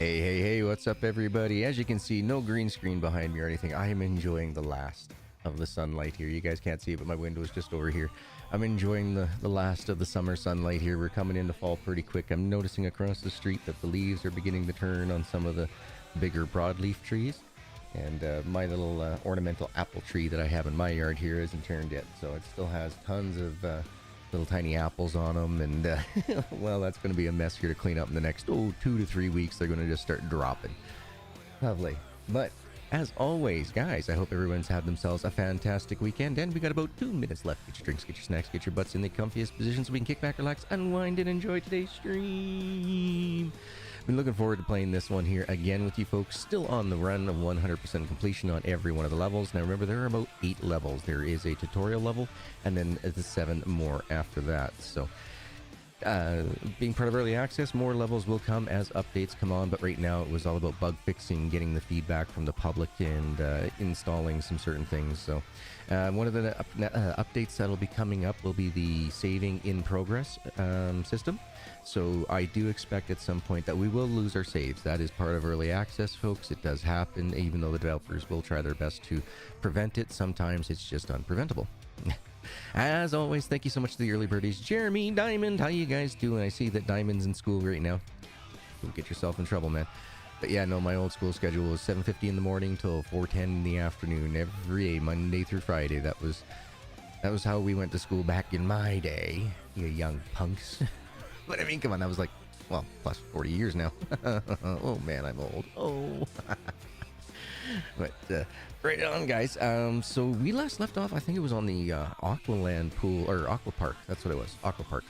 Hey, what's up, everybody? As you can see, no green screen behind me or anything. I am enjoying the last of the sunlight here. You guys can't see it, but my window is just over here. I'm enjoying the last of the summer sunlight here. We're coming into fall pretty quick. I'm noticing across the street that the leaves are beginning to turn on some of the bigger broadleaf trees. And my little ornamental apple tree that I have in my yard here isn't turned yet. So it still has tons of little tiny apples on them. And, well, that's going to be a mess here to clean up in the next, 2 to 3 weeks. They're going to just start dropping. Lovely. But as always, guys, I hope everyone's had themselves a fantastic weekend. And we got about 2 minutes left. Get your drinks, get your snacks, get your butts in the comfiest position so we can kick back, relax, unwind, and enjoy today's stream. Been looking forward to playing this one here again with you folks. Still on the run of 100% completion on every one of the levels. Now remember, there are about 8 levels. There is a tutorial level and then the 7 more after that. So being part of early access, more levels will come as updates come on, but right now it was all about bug fixing, getting the feedback from the public, and installing some certain things. So one of the updates that'll be coming up will be the saving in progress system. So I do expect at some point that we will lose our saves. That is part of early access, folks. It does happen, even though the developers will try their best to prevent it. Sometimes it's just unpreventable. As always, thank you so much to the early birdies. Jeremy, Diamond, how you guys doing? I see that Diamond's in school right now. Don't get yourself in trouble, man. But yeah, no, my old school schedule was 7:50 in the morning till 4:10 in the afternoon every day, Monday through Friday. That was how we went to school back in my day, you young punks. But I mean, come on, that was like, well, plus 40 years now. Oh man, I'm old. Oh. But right on, guys. So we last left off, I think it was on the Aqualand pool, or Aqua Park. That's what it was, Aqua Park,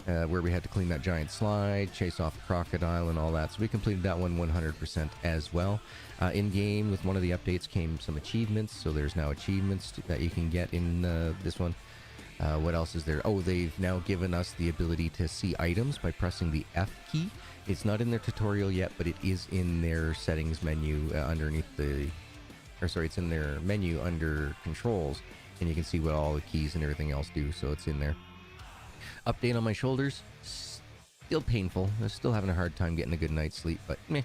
where we had to clean that giant slide, chase off a crocodile and all that. So we completed that one 100% as well. In game, with one of the updates came some achievements. So there's now achievements that you can get in this one. What else is there? Oh, they've now given us the ability to see items by pressing the F key. It's not in their tutorial yet, but it is in their settings menu underneath the... Or sorry, it's in their menu under controls, and you can see what all the keys and everything else do, so it's in there. Update on my shoulders. Still painful. I'm still having a hard time getting a good night's sleep, but meh.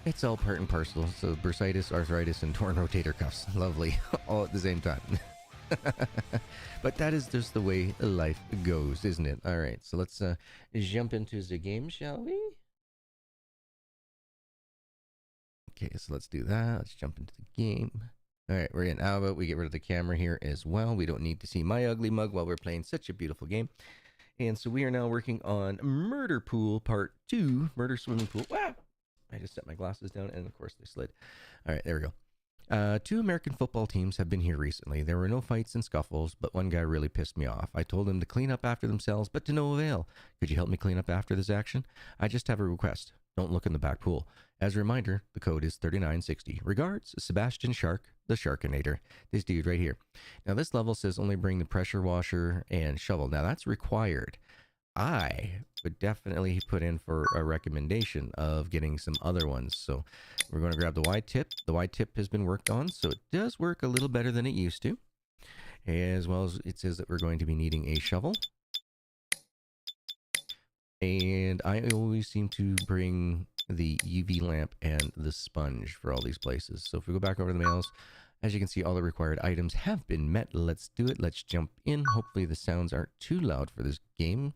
It's all part and parcel. So bursitis, arthritis, and torn rotator cuffs. Lovely. All at the same time. But that is just the way life goes, isn't it? All right, so let's jump into the game, shall we? Okay, so let's do that. Let's jump into the game. All right, we're in. How about we get rid of the camera here as well? We don't need to see my ugly mug while we're playing such a beautiful game. And so we are now working on Murder Pool Part 2, Murder Swimming Pool. Wow! I just set my glasses down, and of course they slid. All right, there we go. 2 American football teams have been here recently. There were no fights and scuffles, but one guy really pissed me off. I told him to clean up after themselves, but to no avail. Could you help me clean up after this action? I just have a request. Don't look in the back pool. As a reminder, the code is 3960. Regards, Sebastian Shark, the Sharkinator. This dude right here. Now, this level says only bring the pressure washer and shovel. Now, that's required. I would definitely put in for a recommendation of getting some other ones. So we're going to grab the wide tip. The wide tip has been worked on, so it does work a little better than it used to. As well as it says that we're going to be needing a shovel. And I always seem to bring the UV lamp and the sponge for all these places. So if we go back over the mails, as you can see, all the required items have been met. Let's do it. Let's jump in. Hopefully the sounds aren't too loud for this game.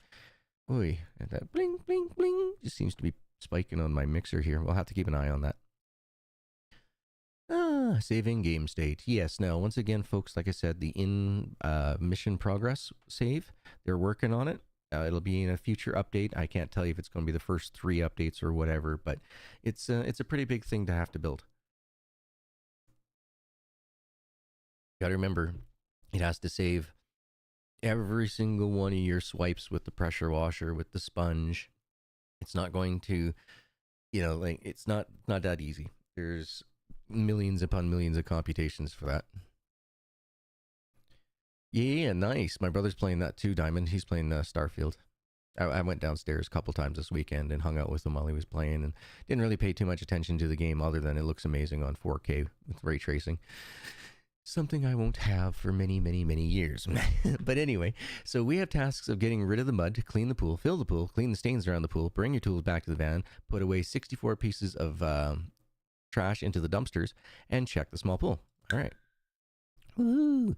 Oy, and that bling, bling, bling just seems to be spiking on my mixer here. We'll have to keep an eye on that. Saving game state. Yes, now, once again, folks, like I said, the mission progress save, they're working on it. It'll be in a future update. I can't tell you if it's going to be the first 3 updates or whatever, but it's a pretty big thing to have to build. Got to remember, it has to save every single one of your swipes with the pressure washer, with the sponge. It's not going to, like, it's not that easy. There's millions upon millions of computations for that. Yeah, nice. My brother's playing that too, Diamond. He's playing Starfield. I went downstairs a couple times this weekend and hung out with him while he was playing, and didn't really pay too much attention to the game other than it looks amazing on 4K with ray tracing. something I won't have for many, many, many years. But anyway, so we have tasks of getting rid of the mud, clean the pool, fill the pool, clean the stains around the pool, bring your tools back to the van, put away 64 pieces of trash into the dumpsters, and check the small pool. All right. Woo!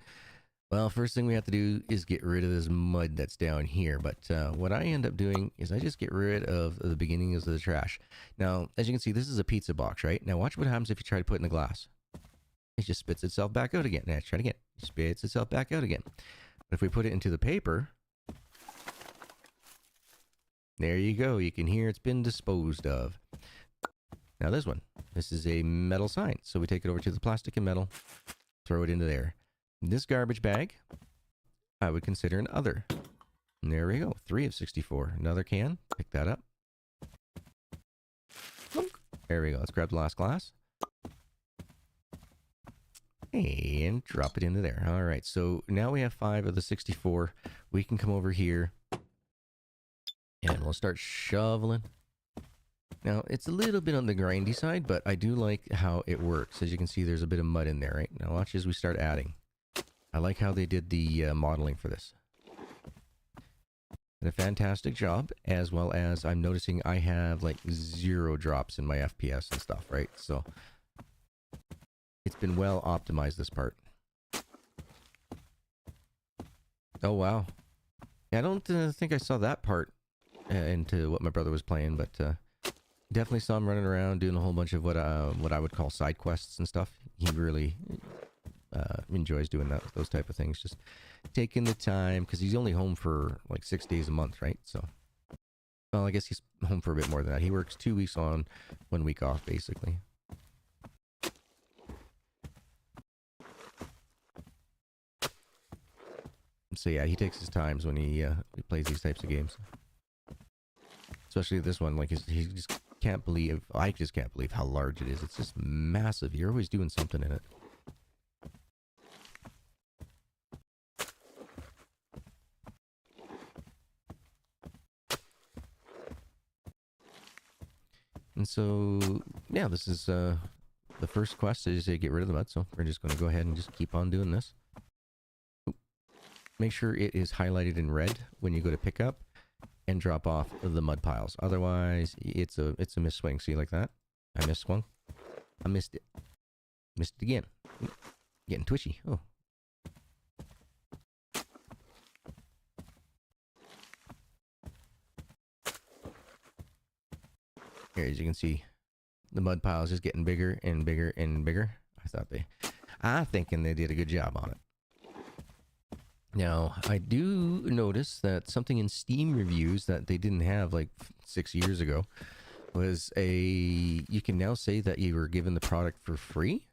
Well, first thing we have to do is get rid of this mud that's down here. But what I end up doing is I just get rid of the beginnings of the trash. Now, as you can see, this is a pizza box, right? Now watch what happens if you try to put it in the glass. It just spits itself back out again. Now let's try it again. It spits itself back out again. But if we put it into the paper, there you go. You can hear it's been disposed of. Now this one, this is a metal sign. So we take it over to the plastic and metal, throw it into there. This garbage bag, I would consider an other. And there we go. 3 of 64. Another can. Pick that up. There we go. Let's grab the last glass. And drop it into there. All right, so now we have 5 of the 64. We can come over here and we'll start shoveling. Now, it's a little bit on the grindy side, but I do like how it works. As you can see, there's a bit of mud in there, right? Now watch as we start adding. I like how they did the modeling for this. Did a fantastic job, as well as I'm noticing I have like 0 drops in my FPS and stuff, right? So it's been well optimized, this part. Oh, wow. Yeah, I don't think I saw that part into what my brother was playing, but definitely saw him running around doing a whole bunch of what I would call side quests and stuff. He really enjoys doing those type of things. Just taking the time, because he's only home for like 6 days a month, right? So, well, I guess he's home for a bit more than that. He works 2 weeks on, 1 week off, basically. So yeah, he takes his times when he plays these types of games. Especially this one, like he just can't believe, I just can't believe how large it is. It's just massive. You're always doing something in it. And so, yeah, this is the first quest is to get rid of the mud. So we're just going to go ahead and just keep on doing this. Make sure it is highlighted in red when you go to pick up and drop off the mud piles. Otherwise, it's a misswing. See, like that? I misswung. I missed it. Missed it again. Getting twitchy. Oh. Here, as you can see, the mud pile is just getting bigger and bigger and bigger. I'm thinking they did a good job on it. Now, I do notice that something in Steam reviews that they didn't have like 6 years ago was you can now say that you were given the product for free.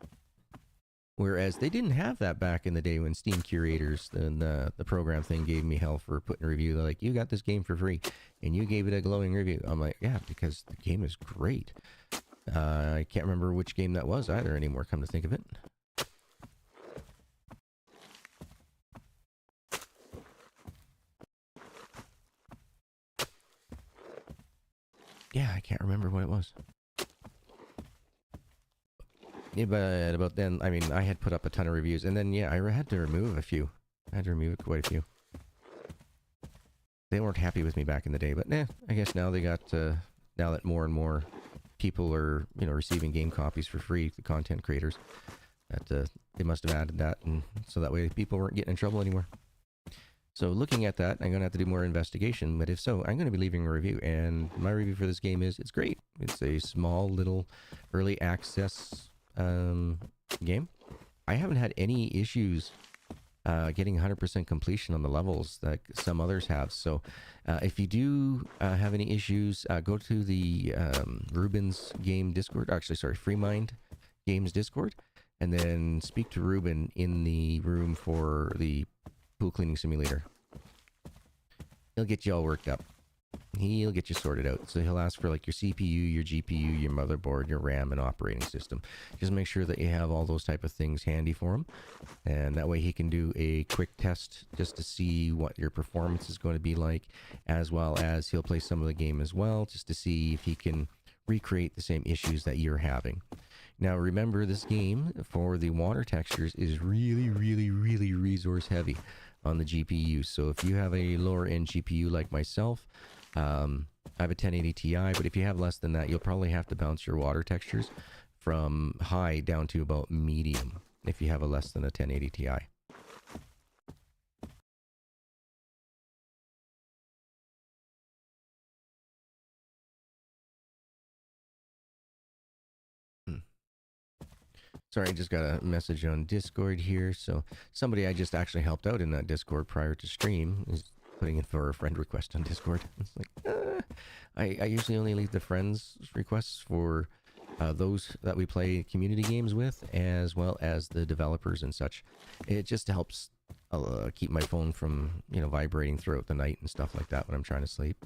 Whereas they didn't have that back in the day when Steam curators, the program thing, gave me hell for putting a review. They're like, you got this game for free and you gave it a glowing review. I'm like, yeah, because the game is great. I can't remember which game that was either anymore, come to think of it. Yeah, I can't remember what it was. Yeah, but about then, I mean, I had put up a ton of reviews, and then, yeah, I had to remove a few. I had to remove quite a few. They weren't happy with me back in the day, but I guess now they got, now that more and more people are, receiving game copies for free, the content creators, that they must have added that, and so that way people weren't getting in trouble anymore. So looking at that, I'm going to have to do more investigation, but if so, I'm going to be leaving a review, and my review for this game is, it's great. It's a small little early access game. I haven't had any issues getting 100% completion on the levels that some others have. So if you do have any issues, go to the Ruben's Game Discord, FreeMind Games Discord, and then speak to Ruben in the room for the pool cleaning simulator. He'll get you all worked up. He'll get you sorted out. So he'll ask for like your CPU, your GPU, your motherboard, your RAM, and operating system. Just make sure that you have all those type of things handy for him. And that way he can do a quick test just to see what your performance is going to be like, as well as he'll play some of the game as well, just to see if he can recreate the same issues that you're having. Now remember, this game for the water textures is really, really, really resource heavy on the GPU. So if you have a lower end GPU like myself, I have a 1080 Ti, but if you have less than that, you'll probably have to bounce your water textures from high down to about medium if you have a less than a 1080 Ti. Sorry, I just got a message on Discord here. So somebody I just actually helped out in that Discord prior to stream is putting in for a friend request on Discord. It's like, I usually only leave the friends requests for those that we play community games with, as well as the developers and such. It just helps keep my phone from, you know, vibrating throughout the night and stuff like that when I'm trying to sleep.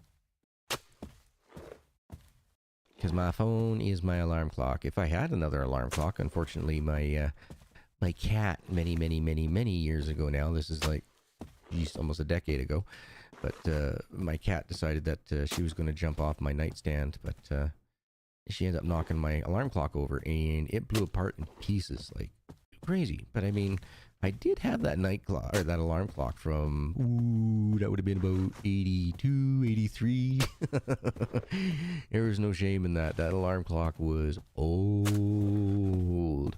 Because my phone is my alarm clock. If I had another alarm clock, unfortunately, my my cat many years ago now, this is like, geez, almost a decade ago, but my cat decided that she was going to jump off my nightstand, but she ended up knocking my alarm clock over, and it blew apart in pieces, like crazy. But I mean, I did have that night clock, or that alarm clock from, ooh, that would have been about 82, 83. There was no shame in that. That alarm clock was old.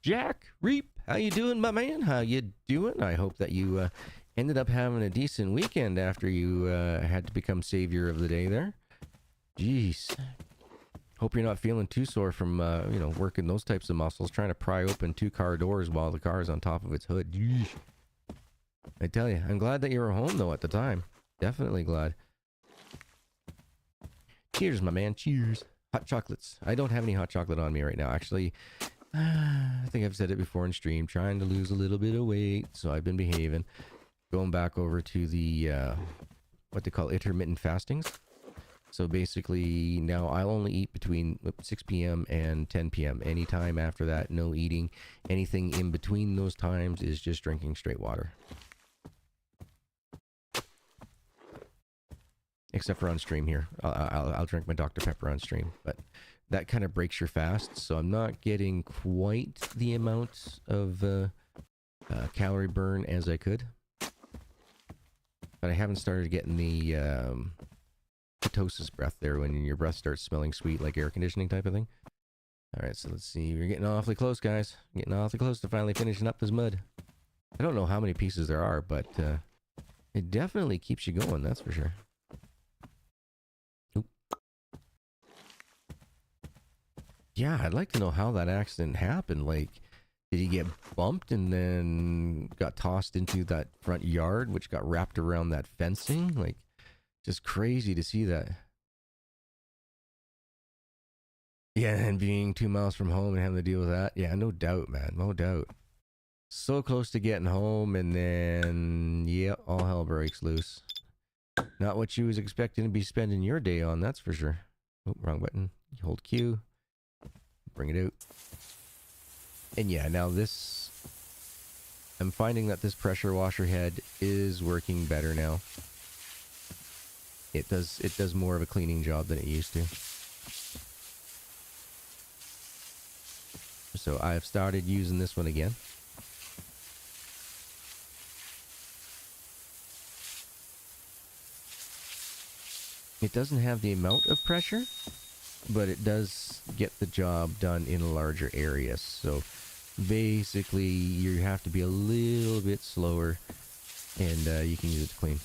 Jack Reap, how you doing, my man? How you doing? I hope that you ended up having a decent weekend after you had to become savior of the day there. Jeez. Hope you're not feeling too sore from, you know, working those types of muscles, trying to pry open 2 car doors while the car is on top of its hood. Yeesh. I tell you, I'm glad that you were home, though, at the time. Definitely glad. Cheers, my man. Cheers. Hot chocolates. I don't have any hot chocolate on me right now. Actually, I think I've said it before in stream. Trying to lose a little bit of weight, so I've been behaving. Going back over to the, what they call intermittent fastings. So basically, now I'll only eat between 6 p.m. and 10 p.m. Anytime after that, no eating. Anything in between those times is just drinking straight water. Except for on stream here. I'll drink my Dr. Pepper on stream. But that kind of breaks your fast, so I'm not getting quite the amount of calorie burn as I could. But I haven't started getting the ketosis breath there, when your breath starts smelling sweet like air conditioning type of thing. Alright, so let's see. We're getting awfully close, guys. Getting awfully close to finally finishing up this mud. I don't know how many pieces there are, but it definitely keeps you going, that's for sure. Oop. Yeah, I'd like to know how that accident happened. Like, did he get bumped and then got tossed into that front yard, which got wrapped around that fencing? Like, just crazy to see that. Yeah, and being 2 miles from home and having to deal with that. Yeah, no doubt, man. No doubt. So close to getting home, and then, yeah, all hell breaks loose. Not what you was expecting to be spending your day on, that's for sure. Oh, wrong button. You hold Q. Bring it out. And yeah, now this... I'm finding that this pressure washer head is working better now. It does more of a cleaning job than it used to. So I've started using this one again. It doesn't have the amount of pressure, but it does get the job done in a larger area. So basically you have to be a little bit slower, and you can use it to clean.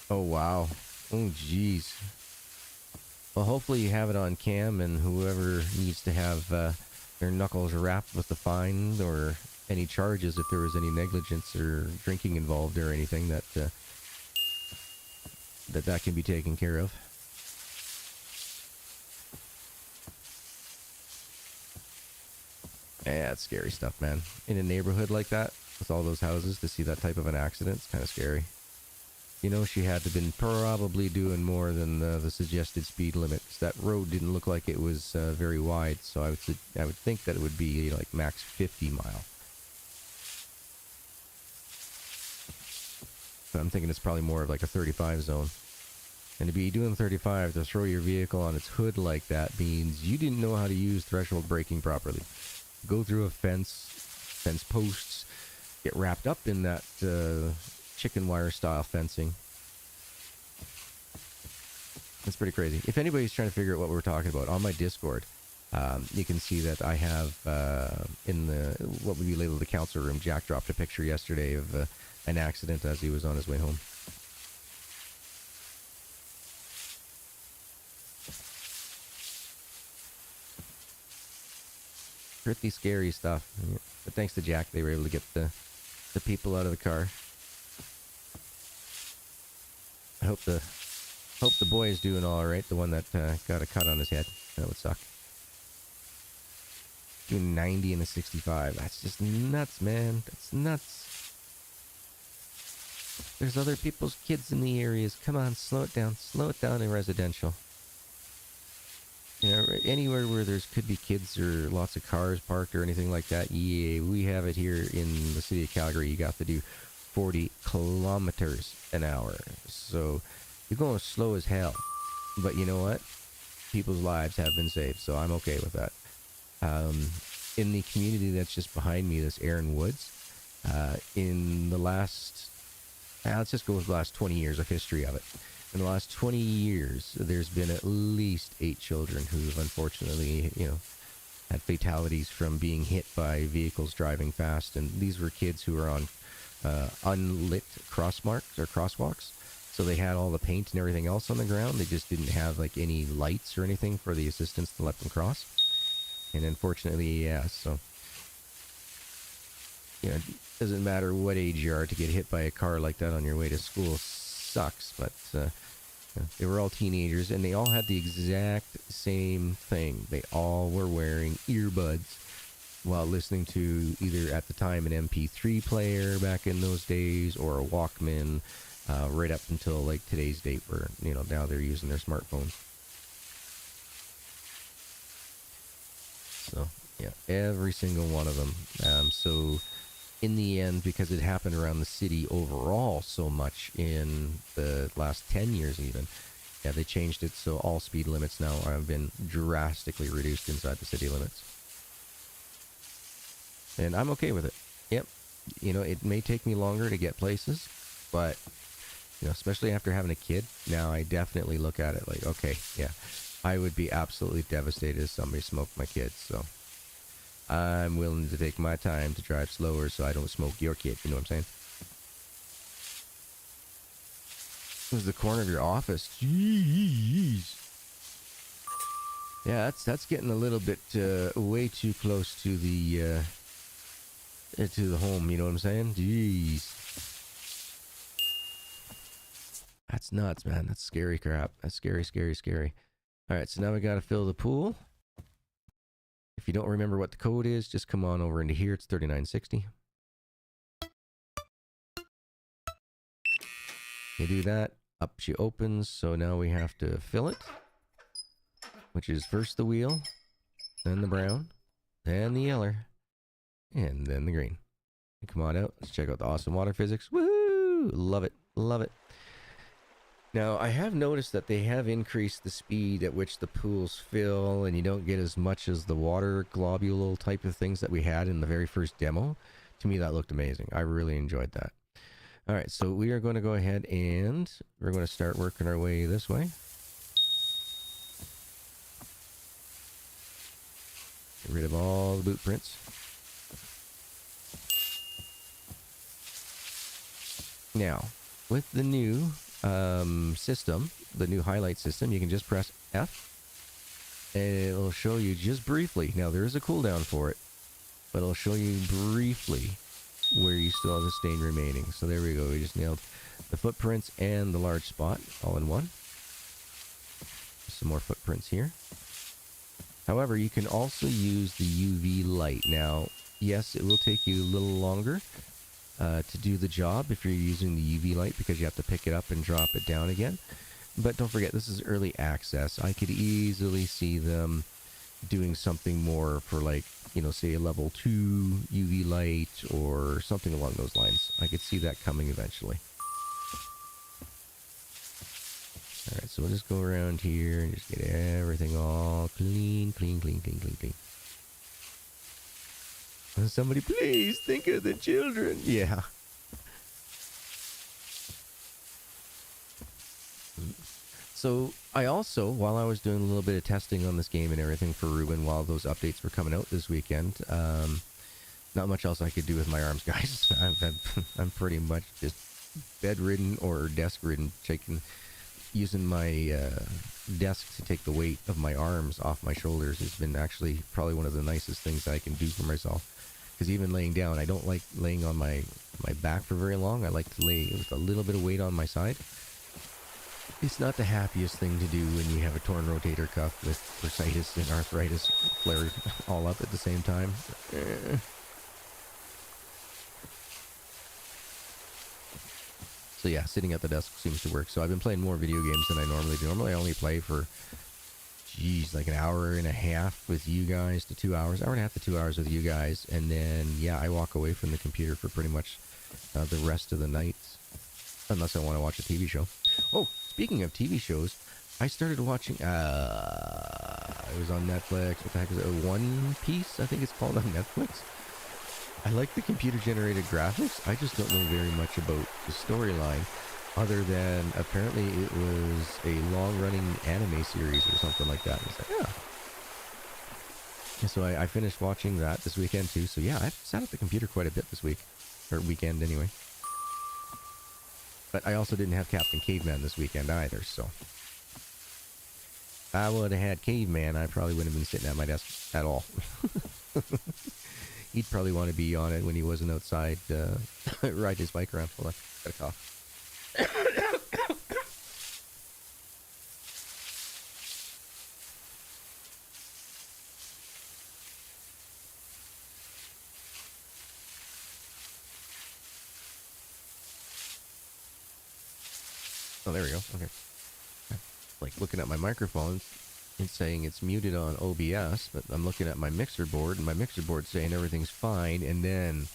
Oh, wow. Oh, jeez. Well, hopefully you have it on cam, and whoever needs to have their knuckles wrapped with the fine or any charges, if there was any negligence or drinking involved or anything, that that can be taken care of. Yeah, it's scary stuff, man. In a neighborhood like that, with all those houses, to see that type of an accident, it's kind of scary. You know, she had to been probably doing more than the suggested speed limit, 'cause that road didn't look like it was very wide, so I would think that it would be like max 50 mile. So I'm thinking it's probably more of like a 35 zone. And to be doing 35 to throw your vehicle on its hood like that means you didn't know how to use threshold braking properly. Go through a fence posts, get wrapped up in that chicken wire style fencing. That's pretty crazy. If anybody's trying to figure out what we're talking about, on my Discord, you can see that I have in the what would be labeled the council room, Jack dropped a picture yesterday of an accident as he was on his way home. Pretty scary stuff. But thanks to Jack, they were able to get the people out of the car. I hope the boy is doing all right. The one that got a cut on his head. That would suck. Doing 90 and a 65. That's just nuts, man. That's nuts. There's other people's kids in the areas. Come on, slow it down. Slow it down in residential. You know, anywhere where there's could be kids or lots of cars parked or anything like that. Yeah, we have it here in the city of Calgary. You got to do 40 kilometers an hour. So you're going slow as hell. But you know what? People's lives have been saved, so I'm okay with that. In the community that's just behind me, this Aaron Woods, in the last, let's just go with the last 20 years of history of it. In the last 20 years, there's been at least 8 children who've unfortunately, had fatalities from being hit by vehicles driving fast. And these were kids who were on unlit crosswalks. So they had all the paint and everything else on the ground. They just didn't have like any lights or anything for the assistants to let them cross. And unfortunately, yeah, so, it doesn't matter what age you are, to get hit by a car like that on your way to school sucks. But they were all teenagers, and they all had the exact same thing. They all were wearing earbuds while listening to either at the time an MP3 player back in those days, or a Walkman, right up until like today's date, where now they're using their smartphones. So yeah, every single one of them. So in the end, because it happened around the city overall so much in the last 10 years even, yeah, they changed it so all speed limits now have been drastically reduced inside the city limits. And I'm okay with it. Yep. It may take me longer to get places, but, especially after having a kid, now I definitely look at it like, okay, yeah, I would be absolutely devastated if somebody smoked my kid, so I'm willing to take my time to drive slower so I don't smoke your kid, you know what I'm saying? It was the corner of your office. Jeez. Yeah, that's getting a little bit way too close to the home, you know what I'm saying? Jeez. That's nuts, man. That's scary crap. That's scary, scary, scary. All right, so now we got to fill the pool. If you don't remember what the code is, just come on over into here. It's 3960. You do that, up she opens. So now we have to fill it, which is first the wheel, then the brown, then the yellow, and then the green. And come on out. Let's check out the awesome water physics. Woo! Love it. Love it. Now, I have noticed that they have increased the speed at which the pools fill, and you don't get as much as the water globule type of things that we had in the very first demo. To me, that looked amazing. I really enjoyed that. All right, so we are going to go ahead and we're going to start working our way this way. Get rid of all the boot prints. Now, with the new system, the new highlight system, you can just press F and it'll show you just briefly. Now there is a cooldown for it, but it'll show you briefly where you still have the stain remaining. So there we go. We just nailed the footprints and the large spot all in one. Some more footprints here. However, you can also use the UV light. Now, yes, it will take you a little longer to do the job if you're using the UV light, because you have to pick it up and drop it down again. But don't forget, this is early access. I could easily see them doing something more for, like, say a level 2 UV light or something along those lines. I could see that coming eventually. Alright, So we'll just go around here and just get everything all clean, clean, clean, clean, clean, clean. And somebody, please think of the children. Yeah. So I also, while I was doing a little bit of testing on this game and everything for Ruben, while those updates were coming out this weekend, not much else I could do with my arms, guys. I'm pretty much just bedridden or desk-ridden, using my desk to take the weight of my arms off my shoulders has been actually probably one of the nicest things I can do for myself. Because even laying down, I don't like laying on my back for very long. I like to lay with a little bit of weight on my side. It's not the happiest thing to do when you have a torn rotator cuff with bursitis and arthritis flared all up at the same time. So yeah, sitting at the desk seems to work. So I've been playing more video games than I normally do. Normally I only play for, geez, like an hour and a half with you guys to 2 hours. Hour and a half to 2 hours with you guys. And then, yeah, I walk away from the computer for pretty much the rest of the night. Unless I want to watch a TV show. Oh, speaking of TV shows, I started watching, it was on Netflix. What the heck is it? One Piece, I think it's called on Netflix. I like the computer-generated graphics. I just don't know very much about the storyline, other than apparently it was a long-running anime series or something like that. And it's like, yeah. And so I finished watching that this weekend too. So yeah, I've sat at the computer quite a bit this week, or weekend anyway. But I also didn't have Captain Caveman this weekend either, so if I would have had Caveman, I probably wouldn't have been sitting at my desk at all. He'd probably want to be on it when he wasn't outside, ride his bike around. Hold on, got a cough. Oh, there we go. Okay. Like looking at my microphone, it's saying it's muted on OBS, but I'm looking at my mixer board, and my mixer board's saying everything's fine, and then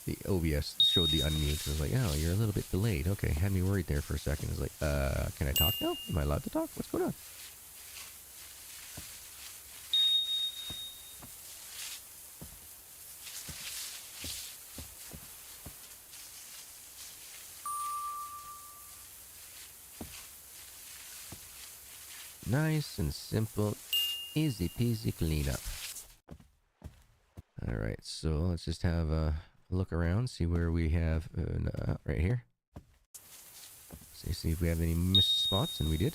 the OBS showed the unmute. I was like, oh, you're a little bit delayed. Okay, had me worried there for a second. I was like, can I talk now? Am I allowed to talk? What's going on? Nice and simple, easy peasy cleanup. Alright, so let's just have a look around, see where we have, right here. See if we have any missed spots, and we did.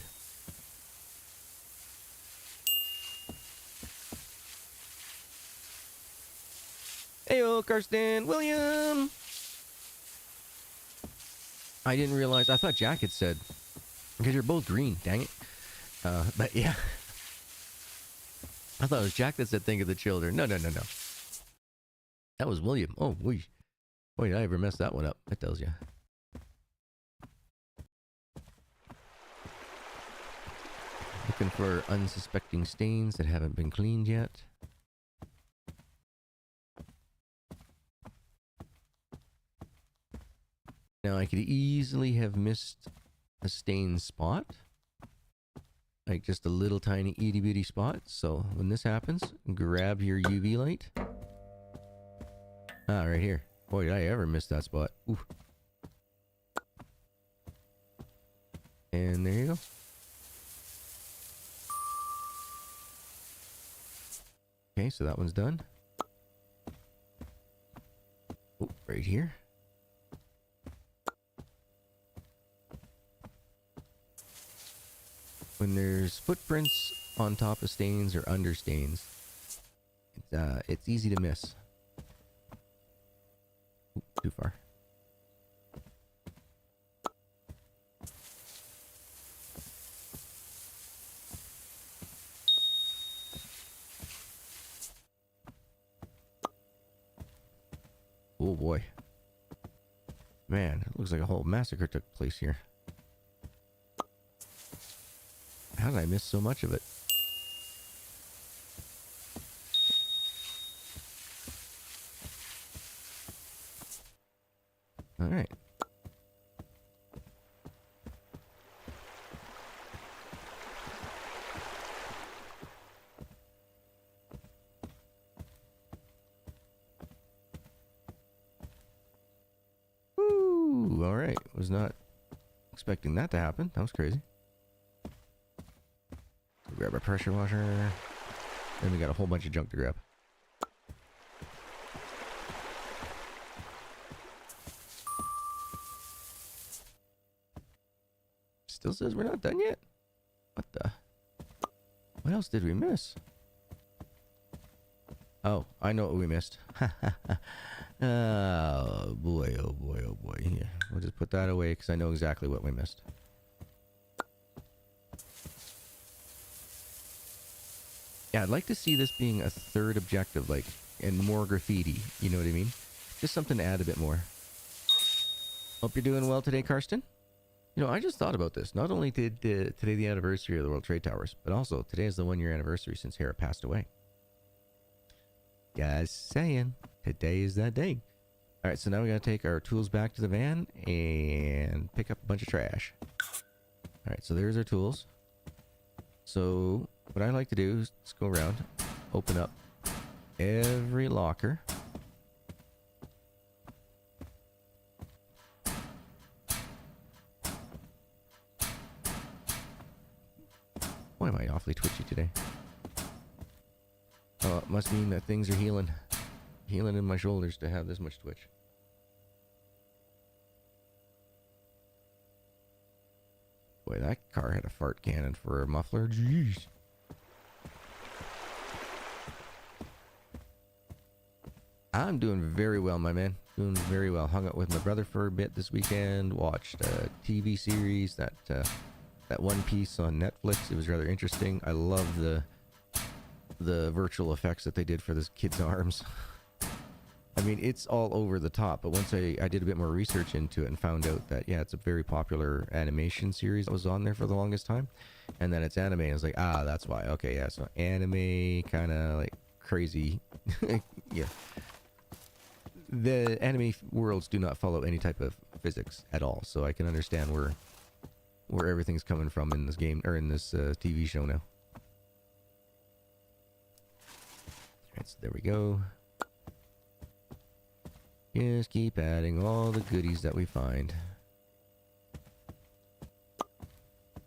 Heyo, Karsten, William! I didn't realize, I thought Jack had said, because you're both green, dang it. But yeah. I thought it was Jack that said think of the children. No. That was William. Oh, boy, did I ever mess that one up? That tells you. Looking for unsuspecting stains that haven't been cleaned yet. Now, I could easily have missed a stain spot. Like just a little tiny itty bitty spot. So when this happens, grab your UV light. Ah, right here. Boy, did I ever miss that spot. Ooh. And there you go. Okay, so that one's done. Oh, right here. When there's footprints on top of stains or under stains, it's easy to miss. Ooh, too far. Oh boy. Man, it looks like a whole massacre took place here. How did I miss so much of it? Alright. Alright, was not expecting that to happen. That was crazy. Grab our pressure washer. Then we got a whole bunch of junk to grab. Still says we're not done yet? What the? What else did we miss? Oh, I know what we missed. Oh boy, oh boy, oh boy. Yeah, we'll just put that away because I know exactly what we missed. Yeah, I'd like to see this being a third objective, like, and more graffiti. You know what I mean? Just something to add a bit more. Hope you're doing well today, Karsten. You know, I just thought about this. Not only did today the anniversary of the World Trade Towers, but also today is the 1-year anniversary since Hera passed away. Just saying, today is that day. All right, so now we gotta take our tools back to the van and pick up a bunch of trash. All right, so there's our tools. So what I like to do is just go around, open up every locker. Why am I awfully twitchy today? Oh, it must mean that things are healing. Healing in my shoulders to have this much twitch. Boy, that car had a fart cannon for a muffler. Jeez. I'm doing very well, my man. Doing very well. Hung out with my brother for a bit this weekend. Watched a TV series, that One Piece on Netflix. It was rather interesting. I love the virtual effects that they did for this kid's arms. I mean, it's all over the top, but once I did a bit more research into it and found out that, yeah, it's a very popular animation series that was on there for the longest time, and then it's anime, and I was like, ah, that's why. Okay, yeah, so anime, kind of like crazy. Yeah. The anime worlds do not follow any type of physics at all, so I can understand where everything's coming from in this game, or in this TV show now. Alright, so there we go. Just keep adding all the goodies that we find.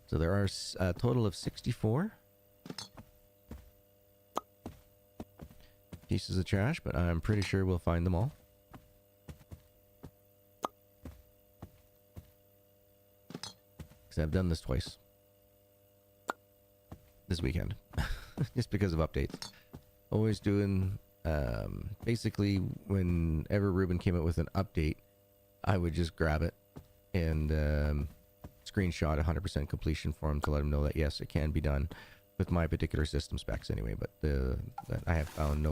So there are a total of 64 pieces of trash, but I'm pretty sure we'll find them all. Because I've done this twice. This weekend. Just because of updates. Always doing... basically, whenever Ruben came out with an update, I would just grab it and screenshot 100% completion for him to let him know that yes, it can be done with my particular system specs anyway. But that I have found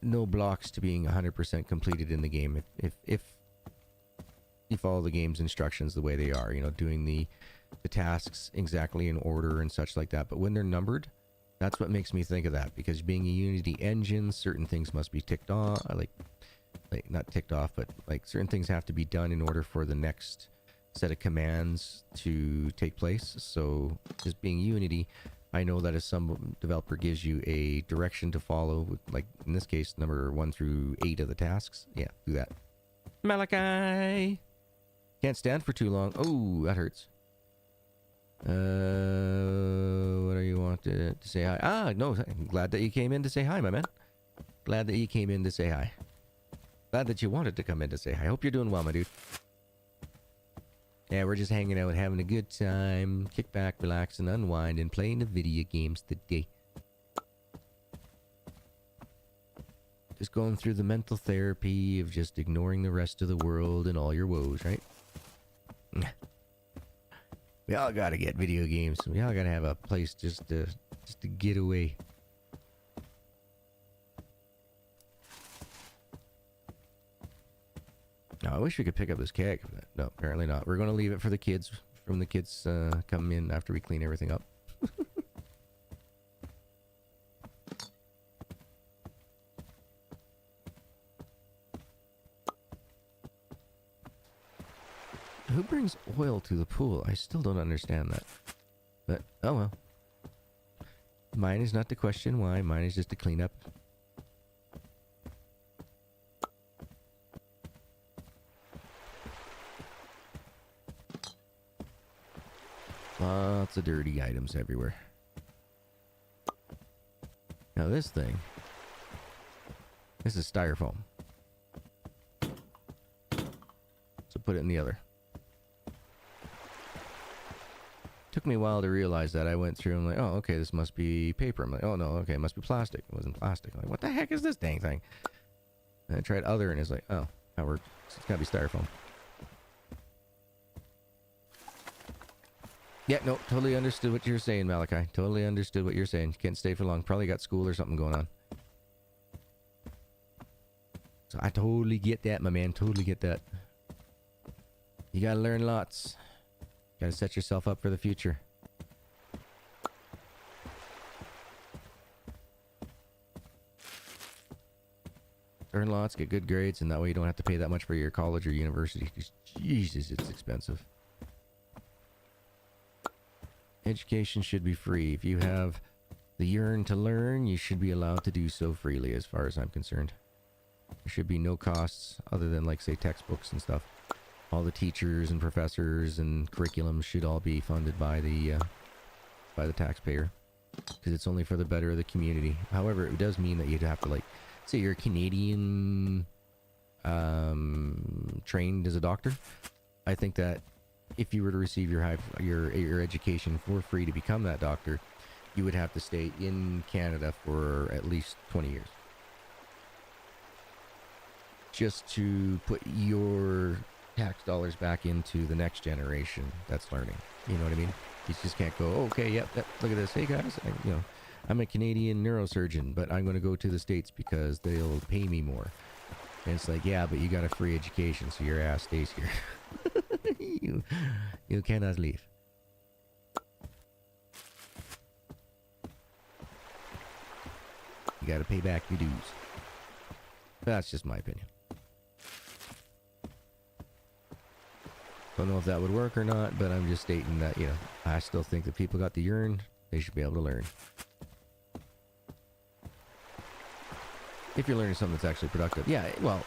no blocks to being 100% completed in the game if you follow the game's instructions the way they are. You know, doing the tasks exactly in order and such like that. But when they're numbered, that's what makes me think of that, because being a Unity engine, certain things must be ticked off, like not ticked off, but like certain things have to be done in order for the next set of commands to take place. So just being Unity, I know that if some developer gives you a direction to follow, like in this case, number 1 through 8 of the tasks, yeah, do that. Malachi! Can't stand for too long. Oh, that hurts. What do you want to say hi? Ah, no, I'm glad that you came in to say hi, my man. Glad that you came in to say hi. Glad that you wanted to come in to say hi. Hope you're doing well, my dude. Yeah, we're just hanging out, having a good time. Kick back, relax, and unwind, and playing the video games today. Just going through the mental therapy of just ignoring the rest of the world and all your woes, right? We all gotta get video games. We all gotta have a place just to get away. No, I wish we could pick up this keg. But no, apparently not. We're gonna leave it for the kids. From the kids come in after we clean everything up. Who brings oil to the pool? I still don't understand that. But, oh well. Mine is not to question why. Mine is just to clean up. Lots of dirty items everywhere. Now this thing, this is styrofoam. So put it in the other. Took me a while to realize that. I went through and I'm like, oh, okay, this must be paper. I'm like, oh no, okay, it must be plastic. It wasn't plastic. I'm like, what the heck is this dang thing? And I tried other and it's like, oh, that works. It's gotta be styrofoam. Yeah, no, totally understood what you're saying, Malachi. Totally understood what you're saying. Can't stay for long. Probably got school or something going on. So I totally get that, my man. Totally get that. You gotta learn lots. Gotta set yourself up for the future. Learn lots, get good grades, and that way you don't have to pay that much for your college or university. Because, Jesus, it's expensive. Education should be free. If you have the yearn to learn, you should be allowed to do so freely, as far as I'm concerned. There should be no costs other than, like, say, textbooks and stuff. All the teachers and professors and curriculums should all be funded by the taxpayer, because it's only for the better of the community. However, it does mean that you'd have to, like, say you're a Canadian trained as a doctor. I think that if you were to receive your education for free to become that doctor, you would have to stay in Canada for at least 20 years. Just to put your tax dollars back into the next generation that's learning. You know what I mean? You just can't go, oh, okay, yep, look at this. Hey, guys, I'm a Canadian neurosurgeon, but I'm going to go to the States because they'll pay me more. And it's like, yeah, but you got a free education, so your ass stays here. You cannot leave. You got to pay back your dues. That's just my opinion. Don't know if that would work or not, but I'm just stating that, I still think that people got the yearn, they should be able to learn. If you're learning something that's actually productive. Yeah, well,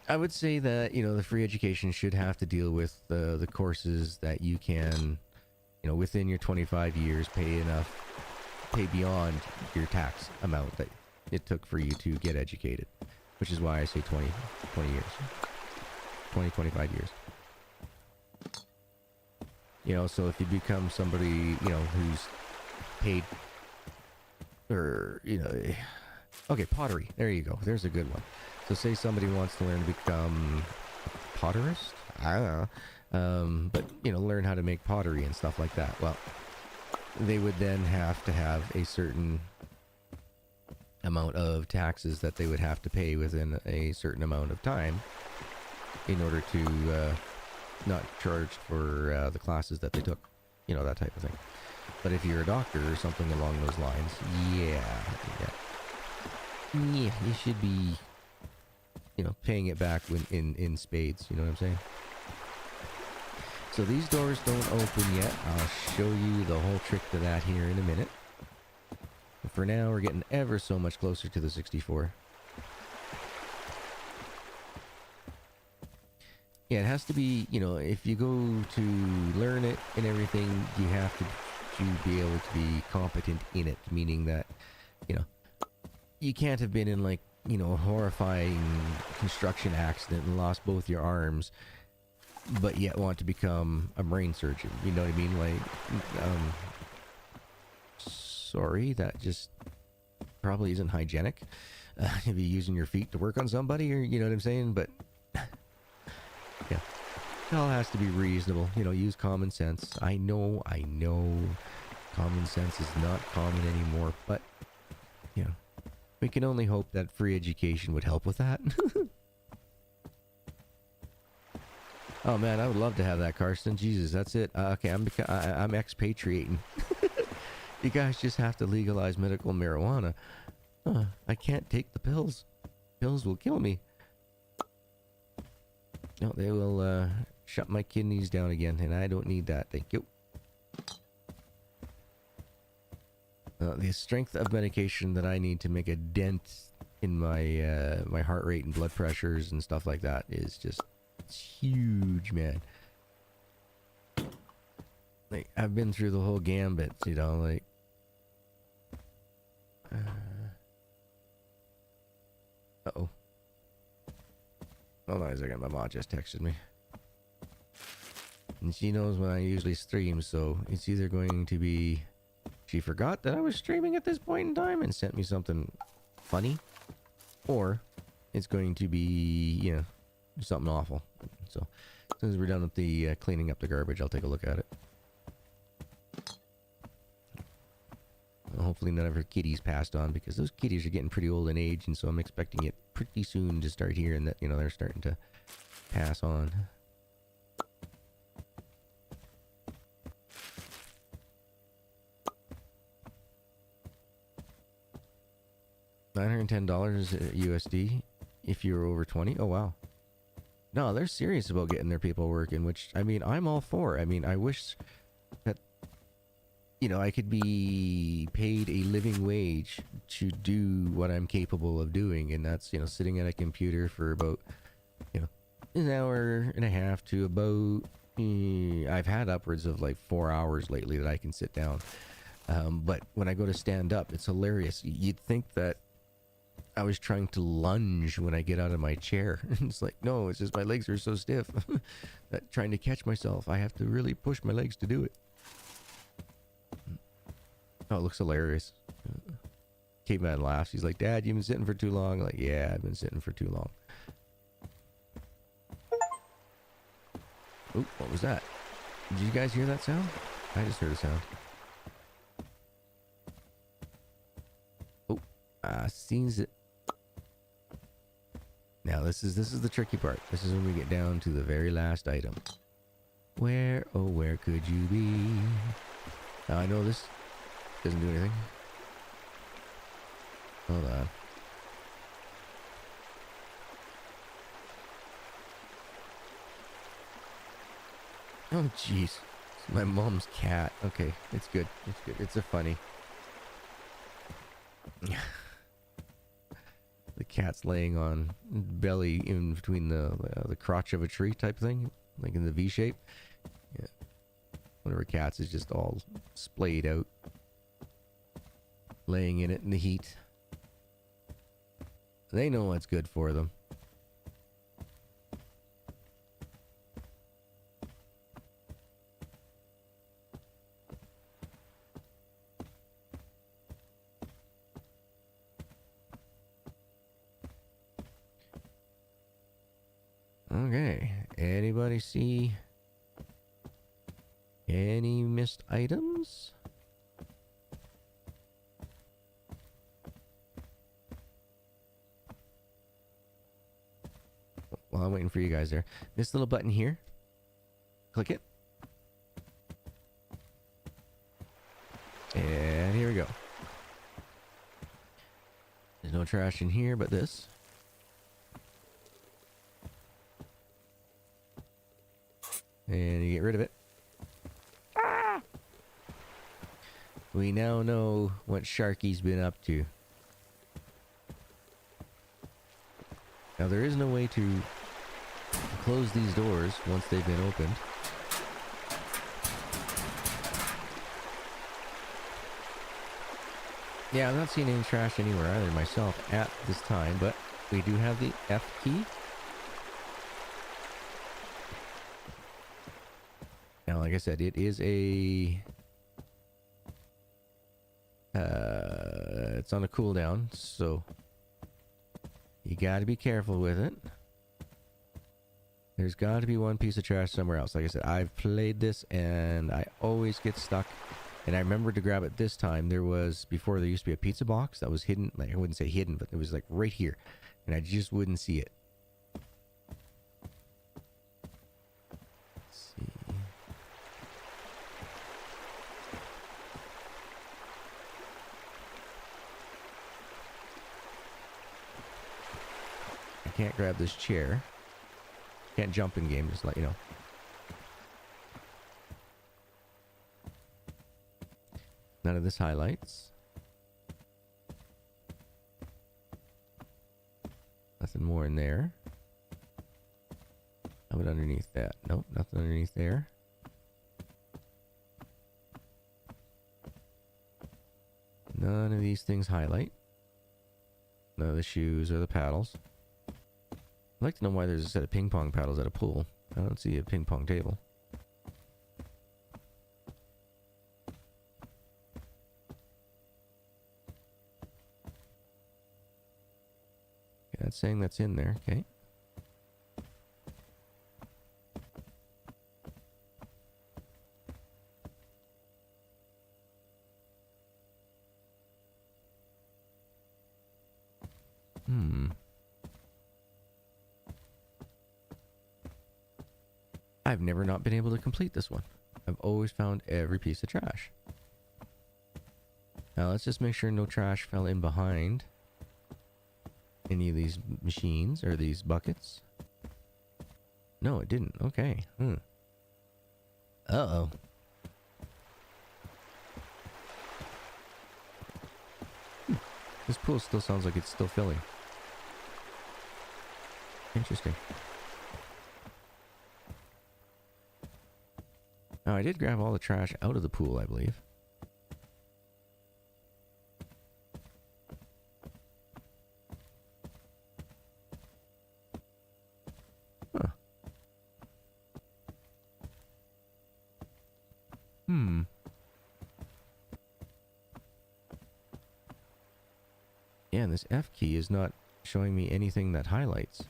I would say that, the free education should have to deal with the courses that you can, within your 25 years, pay beyond your tax amount that it took for you to get educated. Which is why I say 20 years. 25 years. So if you become somebody, who's paid, or, okay, pottery. There you go. There's a good one. So say somebody wants to learn to become a potterist? I don't know. But, learn how to make pottery and stuff like that. Well, they would then have to have a certain amount of taxes that they would have to pay within a certain amount of time in order to not charge for the classes that they took. That type of thing. But if you're a doctor or something along those lines, yeah, you should be, paying it back in spades. You know what I'm saying? So these doors don't open yet. I'll show you the whole trick to that here in a minute. But for now, we're getting ever so much closer to the 64. Yeah, it has to be, if you go to learn it and everything, you have to be able to be competent in it, meaning that, you can't have been in, like, a horrifying construction accident and lost both your arms, but yet want to become a brain surgeon. You know what I mean? Like, sorry, that just probably isn't hygienic. If you're using your feet to work on somebody, or, you know what I'm saying? But, yeah. It all has to be reasonable. Use common sense. I know. Common sense is not common anymore, but, we can only hope that free education would help with that. Oh man, I would love to have that, Karsten. Jesus, that's it. Okay, I'm expatriating. You guys just have to legalize medical marijuana. I can't take the pills. Pills will kill me. No, they will shut my kidneys down again, and I don't need that. Thank you. The strength of medication that I need to make a dent in my my heart rate and blood pressures and stuff like that is just huge, man. Like, I've been through the whole gambit, you know, like... Uh-oh. Hold on a second, my mom just texted me. And she knows when I usually stream, so it's either going to be... She forgot that I was streaming at this point in time and sent me something funny. Or it's going to be, you know, something awful. So, as soon as we're done with the cleaning up the garbage, I'll take a look at it. Well, hopefully none of her kitties passed on, because those kitties are getting pretty old in age, and so I'm expecting it pretty soon to start hearing that, you know, they're starting to pass on. $910 USD if you're over 20. Oh, wow. No, they're serious about getting their people working, which, I mean, I'm all for. I mean, I wish that, you know, I could be paid a living wage to do what I'm capable of doing, and that's, you know, sitting at a computer for about, you know, an hour and a half to about, I've had upwards of like 4 hours lately that I can sit down. But when I go to stand up, it's hilarious. You'd think that I was trying to lunge when I get out of my chair. It's like, no, it's just my legs are so stiff that trying to catch myself, I have to really push my legs to do it. Oh, it looks hilarious. Caveman laughs. He's like, Dad, you've been sitting for too long. I'm like, yeah, I've been sitting for too long. Oh, what was that? Did you guys hear that sound? I just heard a sound. Oh, seems it. Now this is the tricky part. This is when we get down to the very last item. Where, oh where could you be? Now I know this doesn't do anything. Hold on. Oh jeez. It's my mom's cat. Okay, it's good. It's good. It's a funny. The cat's laying on belly in between the crotch of a tree type thing, like in the V shape. Yeah. One of her cats is just all splayed out, laying in it in the heat. They know what's good for them. Okay, anybody see any missed items? Well, I'm waiting for you guys there. This little button here, click it. And here we go. There's no trash in here but this. And you get rid of it. Ah! We now know what Sharky's been up to. Now there is no way to close these doors once they've been opened. Yeah, I'm not seeing any trash anywhere either myself at this time, but we do have the F key. Now, like I said, it is a... it's on a cooldown, so you gotta be careful with it. There's gotta be one piece of trash somewhere else. Like I said, I've played this and I always get stuck. And I remember to grab it this time. There was, before there used to be a pizza box that was hidden. Like, I wouldn't say hidden, but it was like right here. And I just wouldn't see it. Let's see. I can't grab this chair. Can't jump in game, just to let you know. None of this highlights. Nothing more in there. How about underneath that? Nope, nothing underneath there. None of these things highlight. None of the shoes or the paddles. I'd like to know why there's a set of ping pong paddles at a pool. I don't see a ping pong table. Okay, that's saying that's in there. Okay. I've never not been able to complete this one. I've always found every piece of trash. Now let's just make sure no trash fell in behind any of these machines or these buckets. No, it didn't. Okay. Uh-oh. This pool still sounds like it's still filling. Interesting. Now, I did grab all the trash out of the pool, I believe. Huh. Yeah, and this F key is not showing me anything that highlights.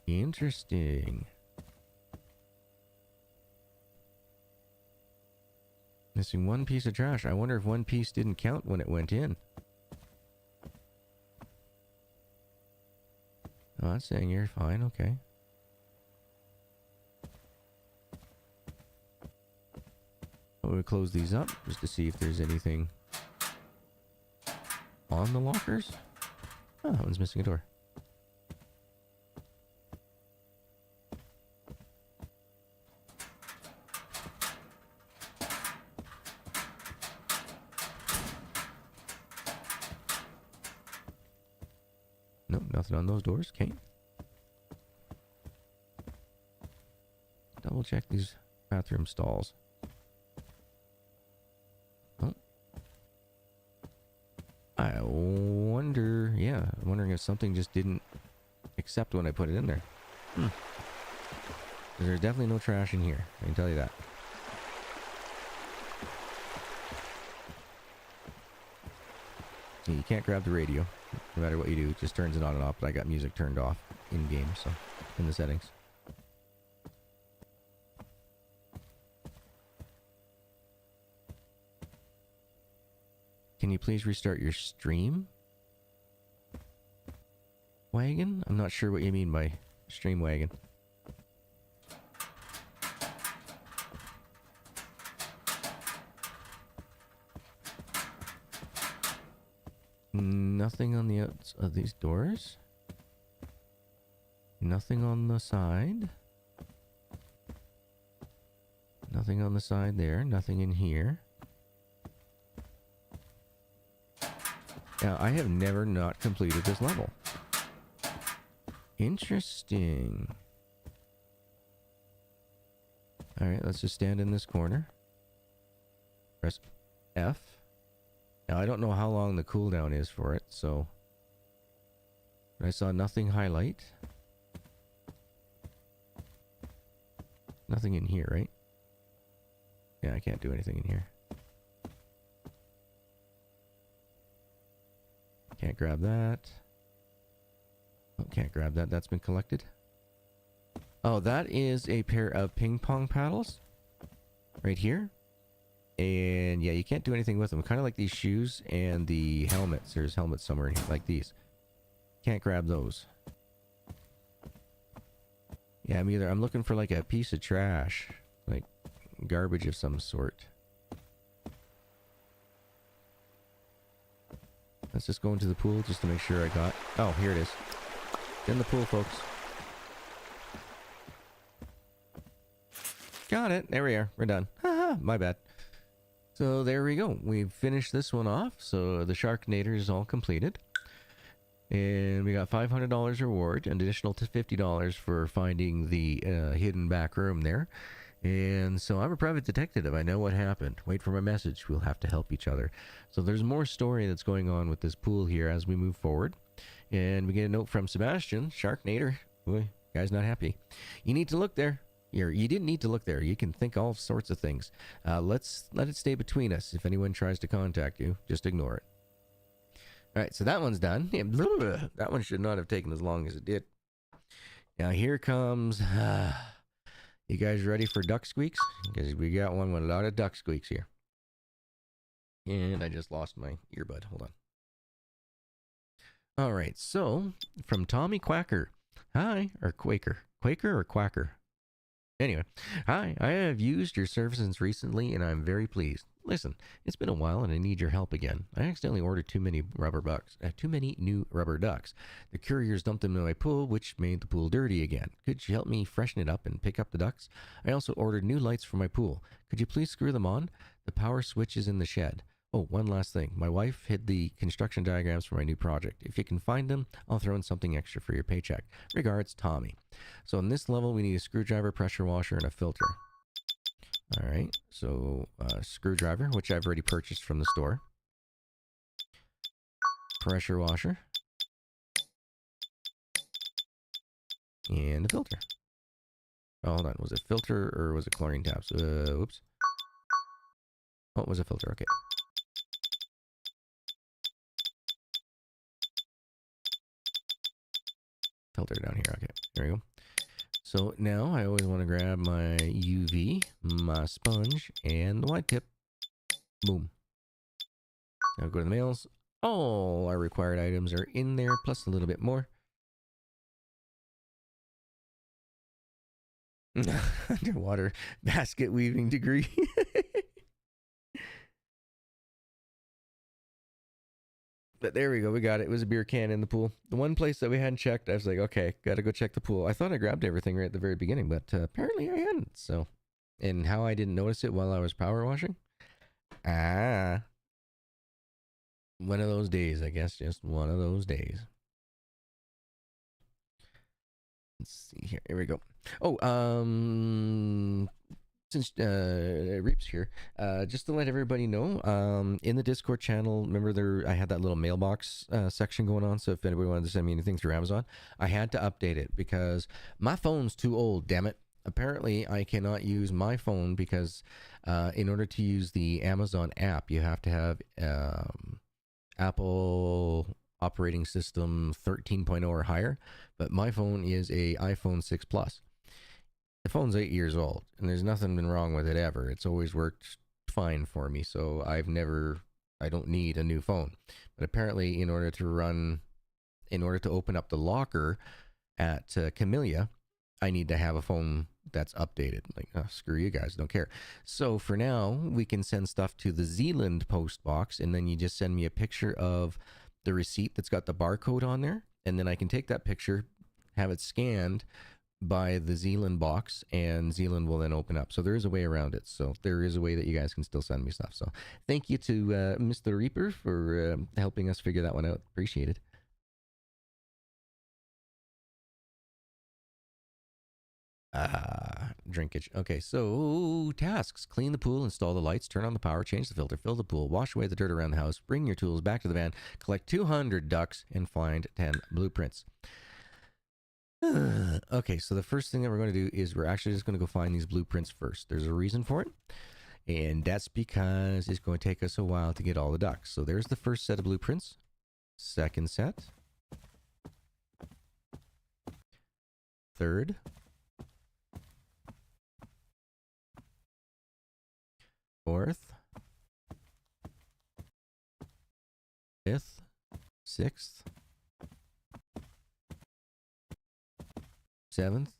Interesting. Missing one piece of trash. I wonder if one piece didn't count when it went in. Oh, that's saying you're fine. Okay. I'm going to close these up just to see if there's anything on the lockers. Oh, that one's missing a door. Nope, nothing on those doors. Okay. Double check these bathroom stalls. Oh. I wonder, yeah, I'm wondering if something just didn't accept when I put it in there. There's definitely no trash in here, I can tell you that. You can't grab the radio. No matter what you do, it just turns it on and off. But I got music turned off in game, so in the settings. Can you please restart your stream? Wagon? I'm not sure what you mean by stream wagon. Nothing on the outs of these doors. Nothing on the side. Nothing on the side there. Nothing in here. Now, I have never not completed this level. Interesting. Alright, let's just stand in this corner. Press F. Now, I don't know how long the cooldown is for it, so... I saw nothing highlight. Nothing in here, right? Yeah, I can't do anything in here. Can't grab that. Oh, can't grab that. That's been collected. Oh, that is a pair of ping pong paddles. Right here. And yeah, you can't do anything with them. Kind of like these shoes and the helmets. There's helmets somewhere in here, like these. Can't grab those. Yeah, I'm looking for like a piece of trash. Like garbage of some sort. Let's just go into the pool just to make sure I got... Oh, here it is. It's in the pool, folks. Got it. There we are. We're done. Haha, my bad. So there we go. We've finished this one off. So the Sharknator is all completed. And we got $500 reward, an additional to $50 for finding the hidden back room there. And so I'm a private detective. I know what happened. Wait for my message. We'll have to help each other. So there's more story that's going on with this pool here as we move forward. And we get a note from Sebastian, Sharknator. Boy, guy's not happy. You need to look there. You didn't need to look there. You can think all sorts of things. Let's let it stay between us. If anyone tries to contact you, just ignore it. All right, so that one's done. Yeah, that one should not have taken as long as it did. Now here comes... you guys ready for duck squeaks? Because we got one with a lot of duck squeaks here. And I just lost my earbud. Hold on. All right, so from Tommy Quacker. Hi, or Quaker. Quaker or Quacker? Anyway, hi, I have used your services recently and I'm very pleased. Listen, it's been a while and I need your help again. I accidentally ordered too many new rubber ducks. The couriers dumped them in my pool, which made the pool dirty again. Could you help me freshen it up and pick up the ducks? I also ordered new lights for my pool. Could you please screw them on? The power switch is in the shed. Oh, one last thing. My wife hid the construction diagrams for my new project. If you can find them, I'll throw in something extra for your paycheck. Regards, Tommy. So on this level, we need a screwdriver, pressure washer, and a filter. All right, so screwdriver, which I've already purchased from the store. Pressure washer. And a filter. Oh, hold on. Was it filter or was it chlorine tabs? Whoops. Oh, it was a filter. Okay. Filter down here. Okay, there we go. So now I always want to grab my UV, my sponge, and the wide tip. Boom. Now go to the mails. All our required items are in there, plus a little bit more. Underwater basket weaving degree. But there we go. We got it. It was a beer can in the pool. The one place that we hadn't checked, I was like, okay, got to go check the pool. I thought I grabbed everything right at the very beginning, but apparently I hadn't. So, and how I didn't notice it while I was power washing? One of those days, I guess. Just one of those days. Let's see here. Here we go. Oh, since Reap's here, just to let everybody know, in the Discord channel, remember I had that little mailbox section going on, so if anybody wanted to send me anything through Amazon, I had to update it because my phone's too old, damn it. Apparently, I cannot use my phone because in order to use the Amazon app, you have to have Apple operating system 13.0 or higher, but my phone is a iPhone 6 Plus. The phone's 8 years old, and there's nothing been wrong with it ever. It's always worked fine for me, so I don't need a new phone. But apparently, in order to open up the locker at Camellia, I need to have a phone that's updated. Like, oh, screw you guys, don't care. So for now, we can send stuff to the Zealand post box, and then you just send me a picture of the receipt that's got the barcode on there, and then I can take that picture, have it scanned by the Zealand box, and Zealand will then open up. So there is a way around it. So there is a way that you guys can still send me stuff. So thank you to Mr. Reaper for helping us figure that one out. Appreciate it. Drinkage. Okay, so tasks. Clean the pool, install the lights, turn on the power, change the filter, fill the pool, wash away the dirt around the house, bring your tools back to the van, collect 200 ducks, and find 10 blueprints. Okay, so the first thing that we're going to do is we're actually just going to go find these blueprints first. There's a reason for it, and that's because it's going to take us a while to get all the ducks. So there's the first set of blueprints. Second set. Third. Fourth. Fifth. Sixth. Seventh.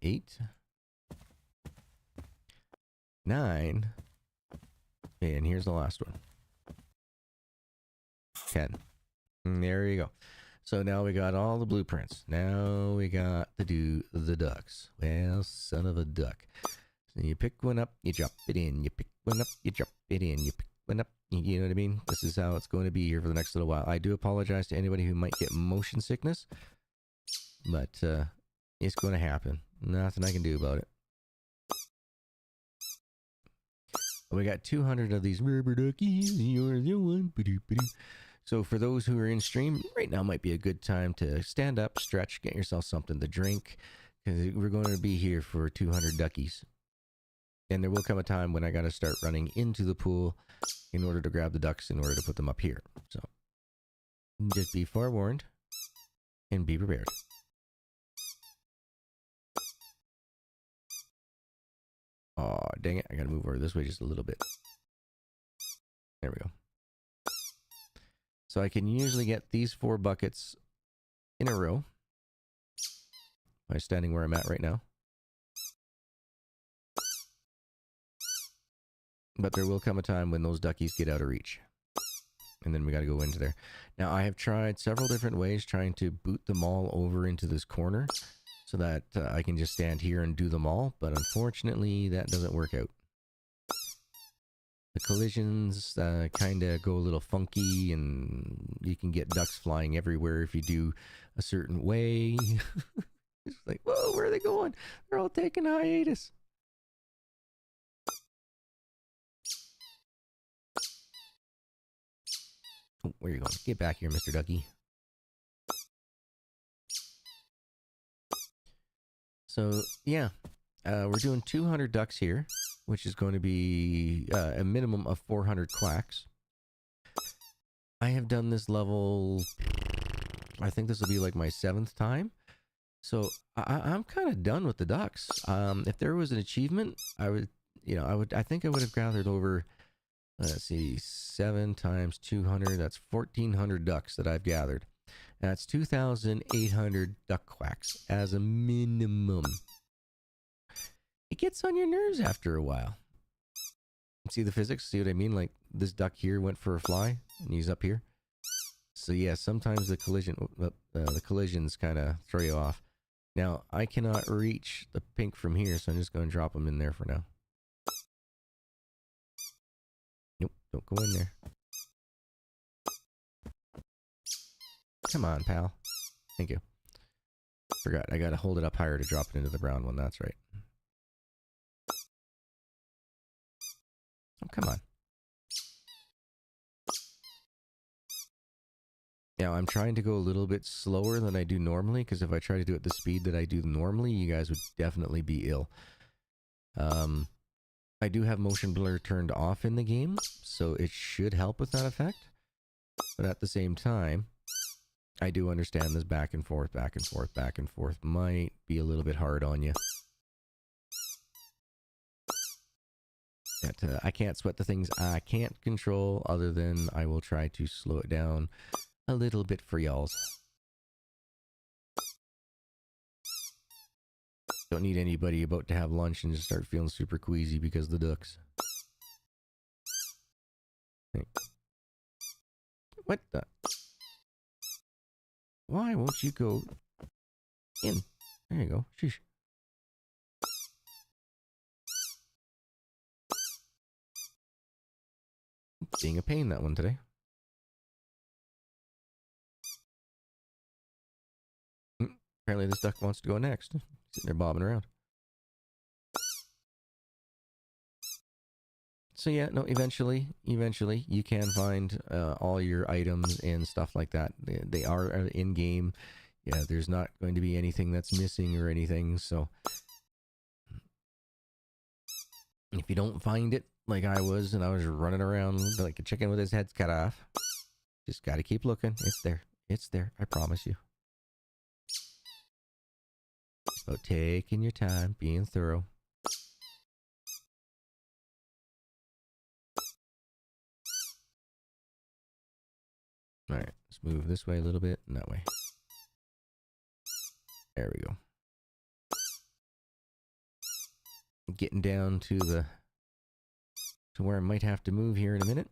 Eight. 9. And here's the last one. 10. And there you go. So now we got all the blueprints. Now we got to do the ducks. Well, son of a duck. So you pick one up, you drop it in. You pick one up, you drop it in. You pick one up, you know what I mean? This is how it's going to be here for the next little while. I do apologize to anybody who might get motion sickness. but it's going to happen. Nothing I can do about it. We got 200 of these rubber duckies. You're the one. So for those who are in stream, right now might be a good time to stand up, stretch, get yourself something to drink, because we're going to be here for 200 duckies. And there will come a time when I got to start running into the pool in order to grab the ducks, in order to put them up here. So just be forewarned and be prepared. Oh, dang it. I got to move over this way just a little bit. There we go. So I can usually get these 4 buckets in a row by standing where I'm at right now. But there will come a time when those duckies get out of reach. And then we got to go into there. Now, I have tried several different ways trying to boot them all over into this corner so that I can just stand here and do them all. But unfortunately, that doesn't work out. The collisions kind of go a little funky, and you can get ducks flying everywhere if you do a certain way. It's like, whoa, where are they going? They're all taking a hiatus. Oh, where are you going? Get back here, Mr. Ducky. So, yeah. We're doing 200 ducks here, which is going to be a minimum of 400 quacks. I have done this level, I think this will be like my 7th time. So I'm kind of done with the ducks. If there was an achievement, I think I would have gathered over, let's see, 7 times 200, that's 1,400 ducks that I've gathered. That's 2,800 duck quacks as a minimum. It gets on your nerves after a while. See the physics? See what I mean? Like, this duck here went for a fly, and he's up here. So yeah, sometimes the collisions kind of throw you off. Now, I cannot reach the pink from here, so I'm just going to drop him in there for now. Nope, don't go in there. Come on, pal. Thank you. Forgot, I gotta hold it up higher to drop it into the brown one, that's right. Oh, come on. Now, I'm trying to go a little bit slower than I do normally, because if I try to do it the speed that I do normally, you guys would definitely be ill. I do have motion blur turned off in the game, so it should help with that effect. But at the same time, I do understand this back and forth, back and forth, back and forth might be a little bit hard on you. That, I can't sweat the things I can't control, other than I will try to slow it down a little bit for y'alls. Don't need anybody about to have lunch and just start feeling super queasy because of the ducks. Hey. What the? Why won't you go in? There you go. Sheesh. Being a pain, that one today. Apparently this duck wants to go next. Sitting there bobbing around. So yeah, no, eventually you can find all your items and stuff like that. They are in-game. Yeah, there's not going to be anything that's missing or anything, so if you don't find it, like I was, and I was running around like a chicken with his head cut off, just gotta keep looking. It's there. It's there. I promise you. It's about taking your time, being thorough. Alright, let's move this way a little bit, and that way. There we go. Getting down to where I might have to move here in a minute.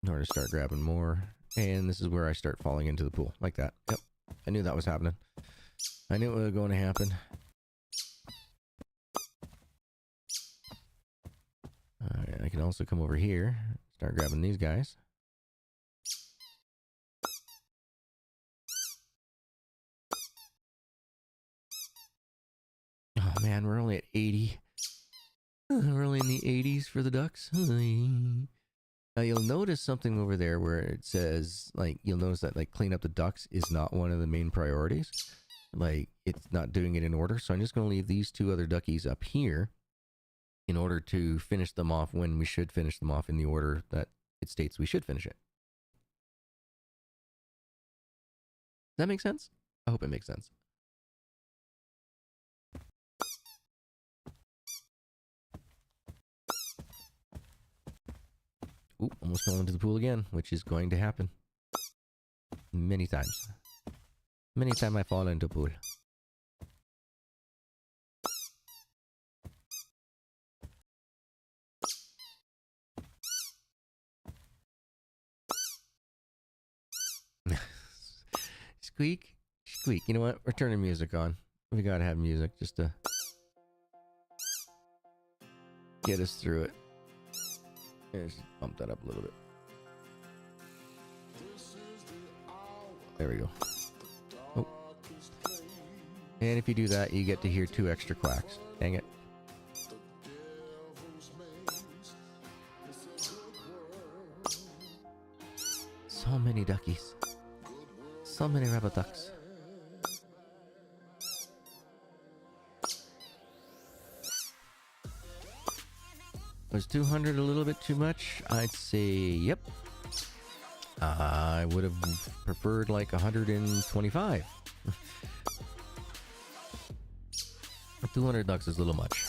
In order to start grabbing more. And this is where I start falling into the pool, like that. Yep, I knew that was happening. I knew it was going to happen. Alright, I can also come over here, start grabbing these guys. man, we're only at 80. We're only in the 80s for the ducks. Now you'll notice something over there where it says, like, you'll notice that, like, clean up the ducks is not one of the main priorities. Like, it's not doing it in order. So I'm just going to leave these two other duckies up here in order to finish them off when we should finish them off in the order that it states we should finish it. Does that make sense? I hope it makes sense. Ooh, almost fell into the pool again, which is going to happen. Many times. Many times I fall into a pool. Squeak. Squeak. You know what? We're turning music on. We gotta have music just to get us through it. Let's bump that up a little bit. There we go. Oh. And if you do that, you get to hear 2 extra quacks. Dang it. So many duckies. So many rabbit ducks. Was 200 a little bit too much? I'd say yep. I would have preferred like 125. 200 ducks is a little much.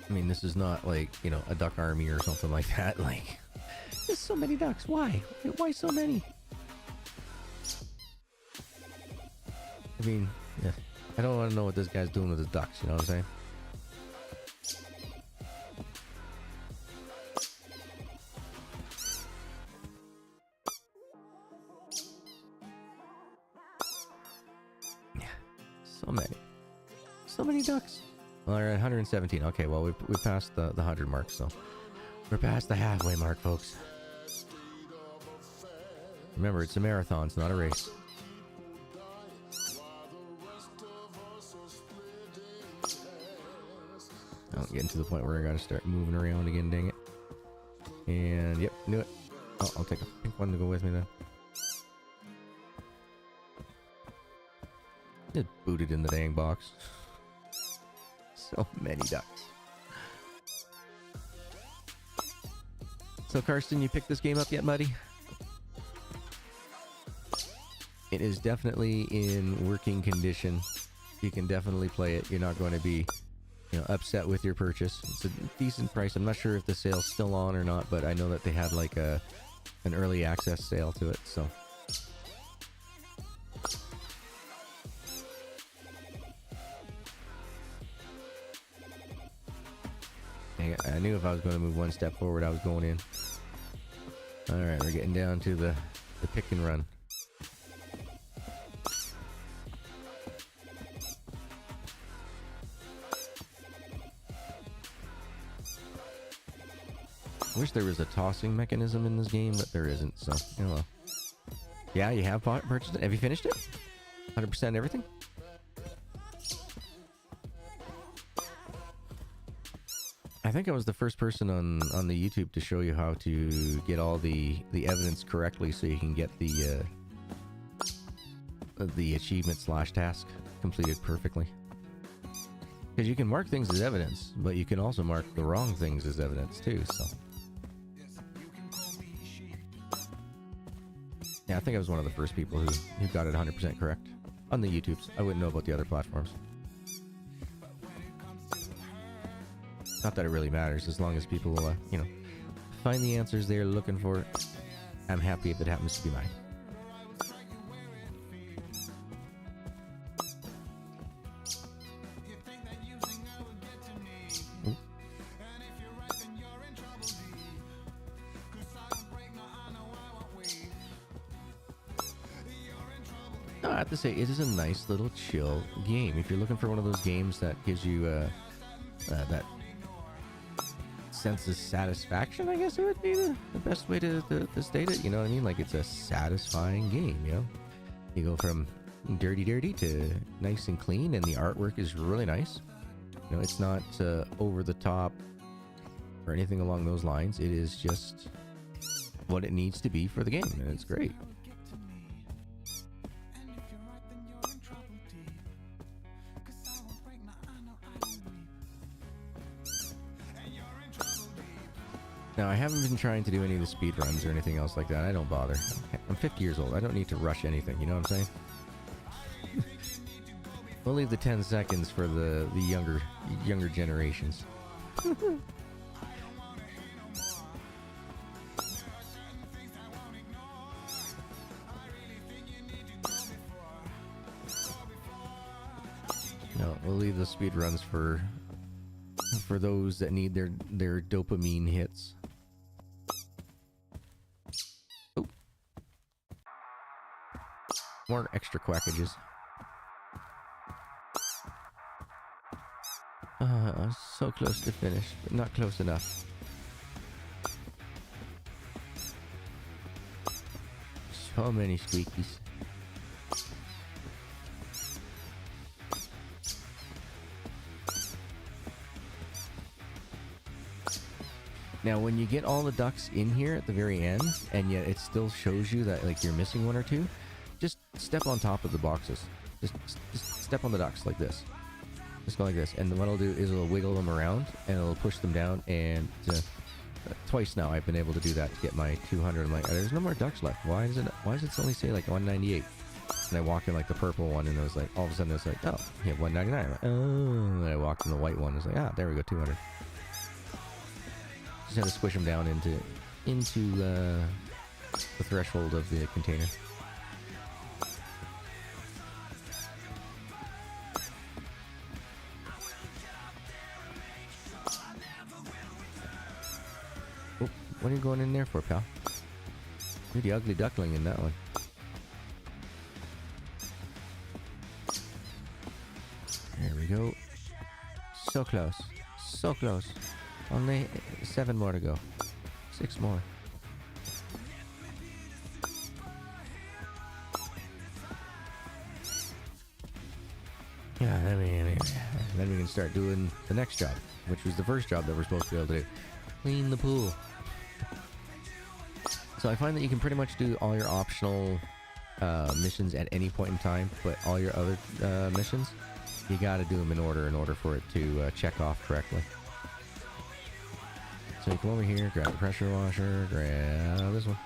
I mean, this is not like, you know, a duck army or something like that. Like, there's so many ducks. Why? Why so many? I mean, yeah. I don't want to know what this guy's doing with his ducks, you know what I'm saying? Yeah. So many. So many ducks. Well, we're at 117. Okay, well, we passed the 100 mark, so we're past the halfway mark, folks. Remember, it's a marathon, it's not a race. I'm getting to the point where I gotta start moving around again, dang it. And, yep, knew it. Oh, I'll take a pink one to go with me then. Just booted in the dang box. So many ducks. So, Karsten, you picked this game up yet, buddy? It is definitely in working condition. You can definitely play it. You're not going to be, you know, upset with your purchase. It's a decent price. I'm not sure if the sale's still on or not, but I know that they had like an early access sale to it, so. I knew if I was going to move one step forward, I was going in. Alright, we're getting down to the pick and run. I wish there was a tossing mechanism in this game, but there isn't, so, you know. Yeah, you have purchased it? Have you finished it? 100% everything? I think I was the first person on the YouTube to show you how to get all the evidence correctly so you can get the achievement / task completed perfectly. Because you can mark things as evidence, but you can also mark the wrong things as evidence too, so. Yeah, I think I was one of the first people who got it 100% correct on the YouTubes. I wouldn't know about the other platforms. Not that it really matters, as long as people, you know, find the answers they're looking for. I'm happy if it happens to be mine. Ooh. No, I have to say, it is a nice little chill game. If you're looking for one of those games that gives you that sense of satisfaction, I guess it would be the best way to state it. You know what I mean? Like, it's a satisfying game, you know? You go from dirty to nice and clean, and the artwork is really nice. You know, it's not over the top or anything along those lines. It is just what it needs to be for the game, and it's great. Now, I haven't been trying to do any of the speed runs or anything else like that. I don't bother. I'm 50 years old. I don't need to rush anything. You know what I'm saying? We'll leave the 10 seconds for the younger generations. No, we'll leave the speed runs for those that need their dopamine hits. Oh. More extra quackages. So close to finish, but not close enough. So many squeakies. Now, when you get all the ducks in here at the very end, and yet it still shows you that like you're missing one or two, just step on top of the boxes. Just step on the ducks like this. Just go like this, and what it'll do is it'll wiggle them around, and it'll push them down, and twice now I've been able to do that to get my 200. I'm like, there's no more ducks left. Why does it only say like 198? And I walked in like the purple one, and it was like, all of a sudden it's like, oh, you have 199. Like, oh, and I walked in the white one, it's like, there we go, 200. Just had to squish them down into the threshold of the container. Oh, what are you going in there for, pal? You're the ugly duckling in that one. There we go. So close. So close. Only 7 more to go. 6 more. Yeah, then we can start doing the next job, which was the first job that we're supposed to be able to do. Clean the pool. So I find that you can pretty much do all your optional missions at any point in time, but all your other missions, you gotta do them in order for it to check off correctly. So you come over here, grab the pressure washer, grab this one.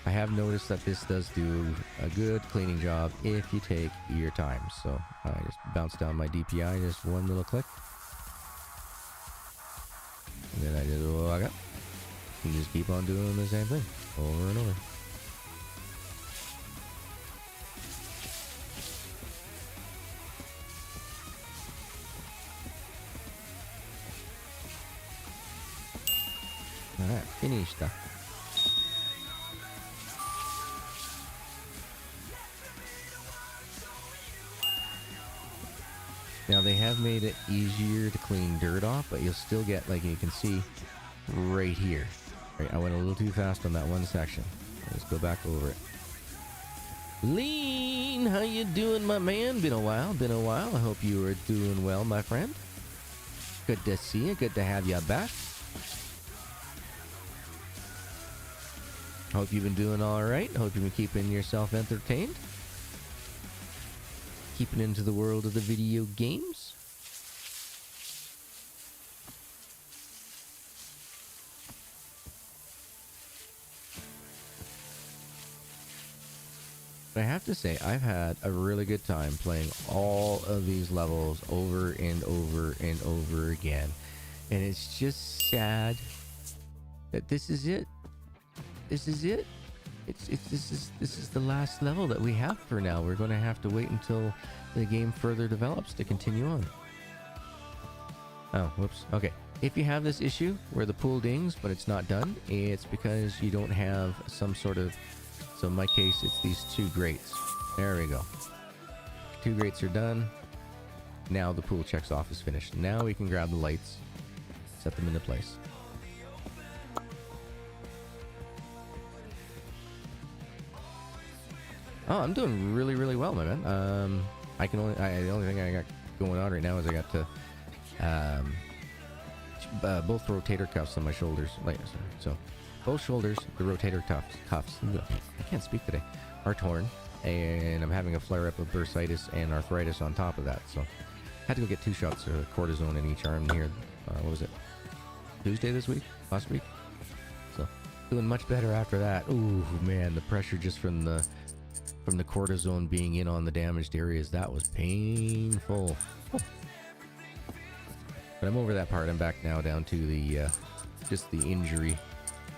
I have noticed that this does do a good cleaning job if you take your time. So I just bounce down my DPI, just one little click. And then I just walk up. You just keep on doing the same thing over and over. Alright, finished. Now they have made it easier to clean dirt off, but you'll still get, like you can see right here. Right, I went a little too fast on that one section. Let's go back over it. Lean, how you doing, my man? Been a while. I hope you are doing well, my friend. Good to see you. Good to have you back. Hope you've been doing all right. Hope you've been keeping yourself entertained. Keeping into the world of the video games. But I have to say, I've had a really good time playing all of these levels over and over and over again. And it's just sad that this is it. This is it. This is the last level that we have for now. We're going to have to wait until the game further develops to continue on. Oh, whoops. Okay. If you have this issue where the pool dings but it's not done, it's because you don't have some sort of... So in my case, it's these 2 grates. There we go. 2 grates are done. Now the pool checks off is finished. Now we can grab the lights. set them into place. Oh, I'm doing really, really well, my man. The only thing I got going on right now is I got to both rotator cuffs on my shoulders. So both shoulders, the rotator cuffs. I can't speak today. Are torn, and I'm having a flare-up of bursitis and arthritis on top of that. So had to go get 2 shots of cortisone in each arm here. What was it? Tuesday this week? Last week? So doing much better after that. Ooh, man, the pressure just from the cortisone being in on the damaged areas, that was painful. But I'm over that part. I'm back now down to the just the injury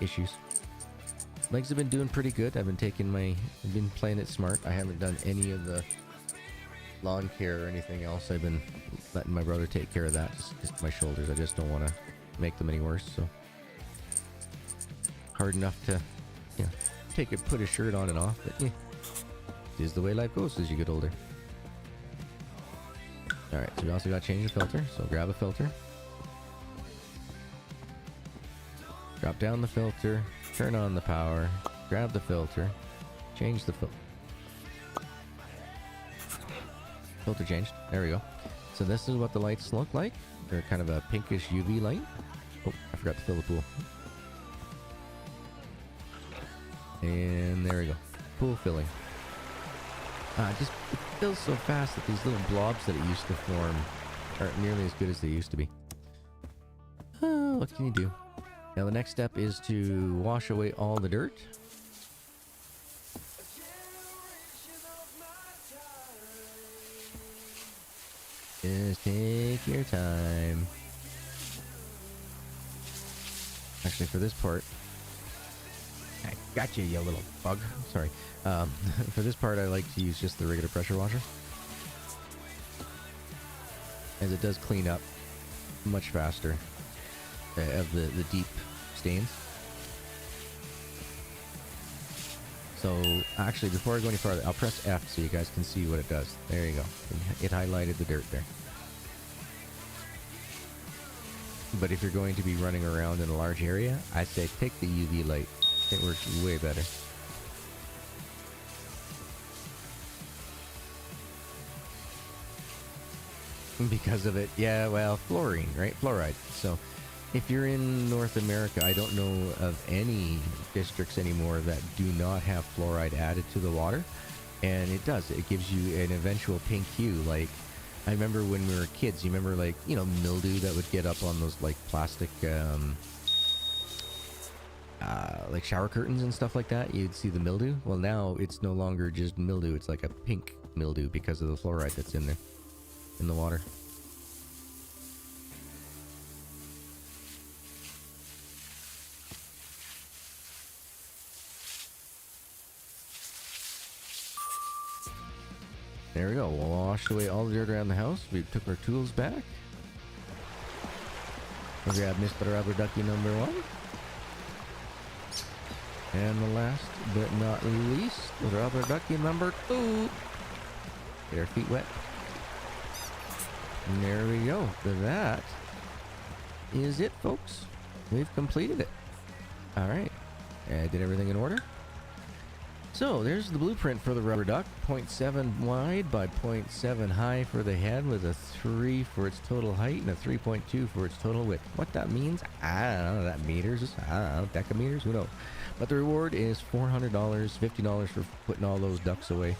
issues. Legs have been doing pretty good. I've been playing it smart. I haven't done any of the lawn care or anything else. I've been letting my brother take care of that. Just my shoulders. I just don't want to make them any worse. So hard enough to, put a shirt on and off. But yeah, it is the way life goes as you get older. All right. So we also got to change the filter. So grab a filter. Drop down the filter. Turn on the power, grab the filter, change the filter changed. There we go. So this is what the lights look like. They're kind of a pinkish UV light. Oh, I forgot to fill the pool. And there we go. Pool filling. It fills so fast that these little blobs that it used to form aren't nearly as good as they used to be. Oh, what can you do? Now the next step is to wash away all the dirt. Just take your time. Actually, for this part, I got you, you little bug. Sorry. For this part, I like to use just the regular pressure washer, as it does clean up much faster of the deep stains. So actually, before I go any farther, I'll press F so you guys can see what it does. There you go. It highlighted the dirt there. But if you're going to be running around in a large area, I say take the UV light. It works way better. Because of it. Yeah, well, fluorine, right? Fluoride. So if you're in North America, I don't know of any districts anymore that do not have fluoride added to the water. And it does. It gives you an eventual pink hue. Like, I remember when we were kids, you remember, like, mildew that would get up on those, like, plastic, like shower curtains and stuff like that. You'd see the mildew. Well, now it's no longer just mildew. It's like a pink mildew because of the fluoride that's in there, in the water. There we go. We'll wash away all the dirt around the house. We took our tools back. We'll grab Mr. Rubber Ducky number 1. And the last but not least, Rubber Ducky number 2. Get our feet wet. And there we go. That is it, folks. We've completed it. Alright. I did everything in order. So there's the blueprint for the rubber duck. 0.7 wide by 0.7 high for the head, with a 3 for its total height and a 3.2 for its total width. What that means, I don't know. That meters, I don't know, decameters, who knows. But the reward is $400, $50 for putting all those ducks away.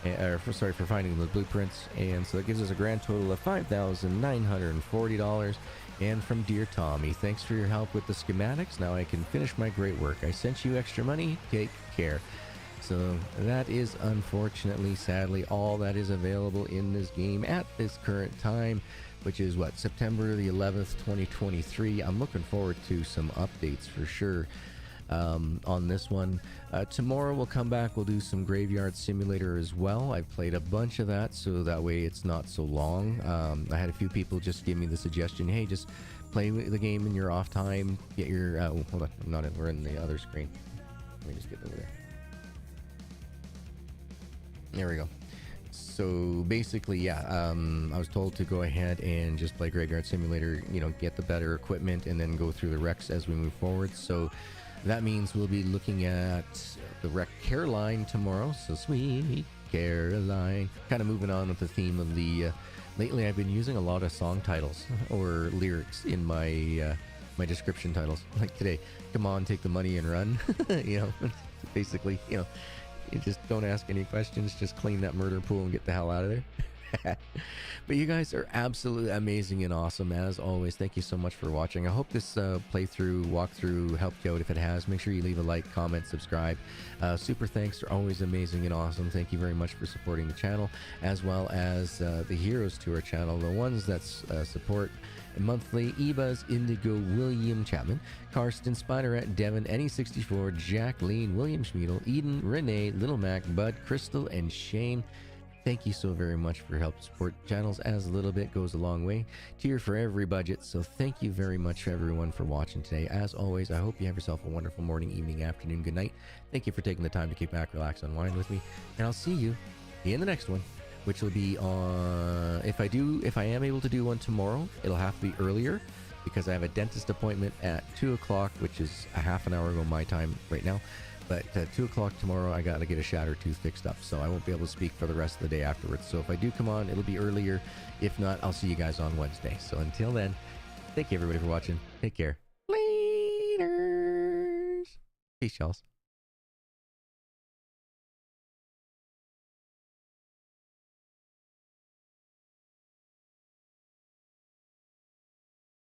For finding the blueprints. And so that gives us a grand total of $5,940. And from Dear Tommy, thanks for your help with the schematics. Now I can finish my great work. I sent you extra money. Take care. So that is unfortunately, sadly, all that is available in this game at this current time, which is what, September the 11th, 2023. I'm looking forward to some updates for sure on this one. Tomorrow we'll come back, we'll do some Graveyard Simulator as well. I've played a bunch of that, so that way it's not so long. I had a few people just give me the suggestion, hey, just play the game in your off time, get your hold on, I'm not in, we're in the other screen. Let me just get over there. There we go. So basically, yeah, I was told to go ahead and just play Graveyard Simulator, you know, get the better equipment and then go through the wrecks as we move forward. So that means we'll be looking at the wreck Caroline tomorrow. So sweet Caroline. Kind of moving on with the theme of the... lately I've been using a lot of song titles or lyrics in my my description titles. Like today, come on, take the money and run. You know, basically, you know, you just don't ask any questions, just clean that murder pool and get the hell out of there. But you guys are absolutely amazing and awesome as always. Thank you so much for watching. I hope this playthrough, walkthrough helped you out. If it has, make sure you leave a like, comment, subscribe. Super thanks are always amazing and awesome. Thank you very much for supporting the channel, as well as the heroes to our channel, the ones that support monthly: Ebuz, Indigo, William Chapman, Karsten, Spiderette, Devin, Any64, Jacqueline, William Schmiedel, Eden, Renee, Little Mac, Bud, Crystal, and Shane. Thank you so very much for help support channels, as a little bit goes a long way. Tier for every budget. So thank you very much everyone for watching today. As always, I hope you have yourself a wonderful morning, evening, afternoon, good night. Thank you for taking the time to kick back, relax, unwind with me, and I'll see you in the next one, which will be on... If I am able to do one tomorrow, it'll have to be earlier because I have a dentist appointment at 2 o'clock, which is a half an hour ago my time right now. But at 2 o'clock tomorrow, I got to get a shattered tooth fixed up, so I won't be able to speak for the rest of the day afterwards. So if I do come on, it'll be earlier. If not, I'll see you guys on Wednesday. So until then, thank you everybody for watching. Take care. Laters. Peace, y'all.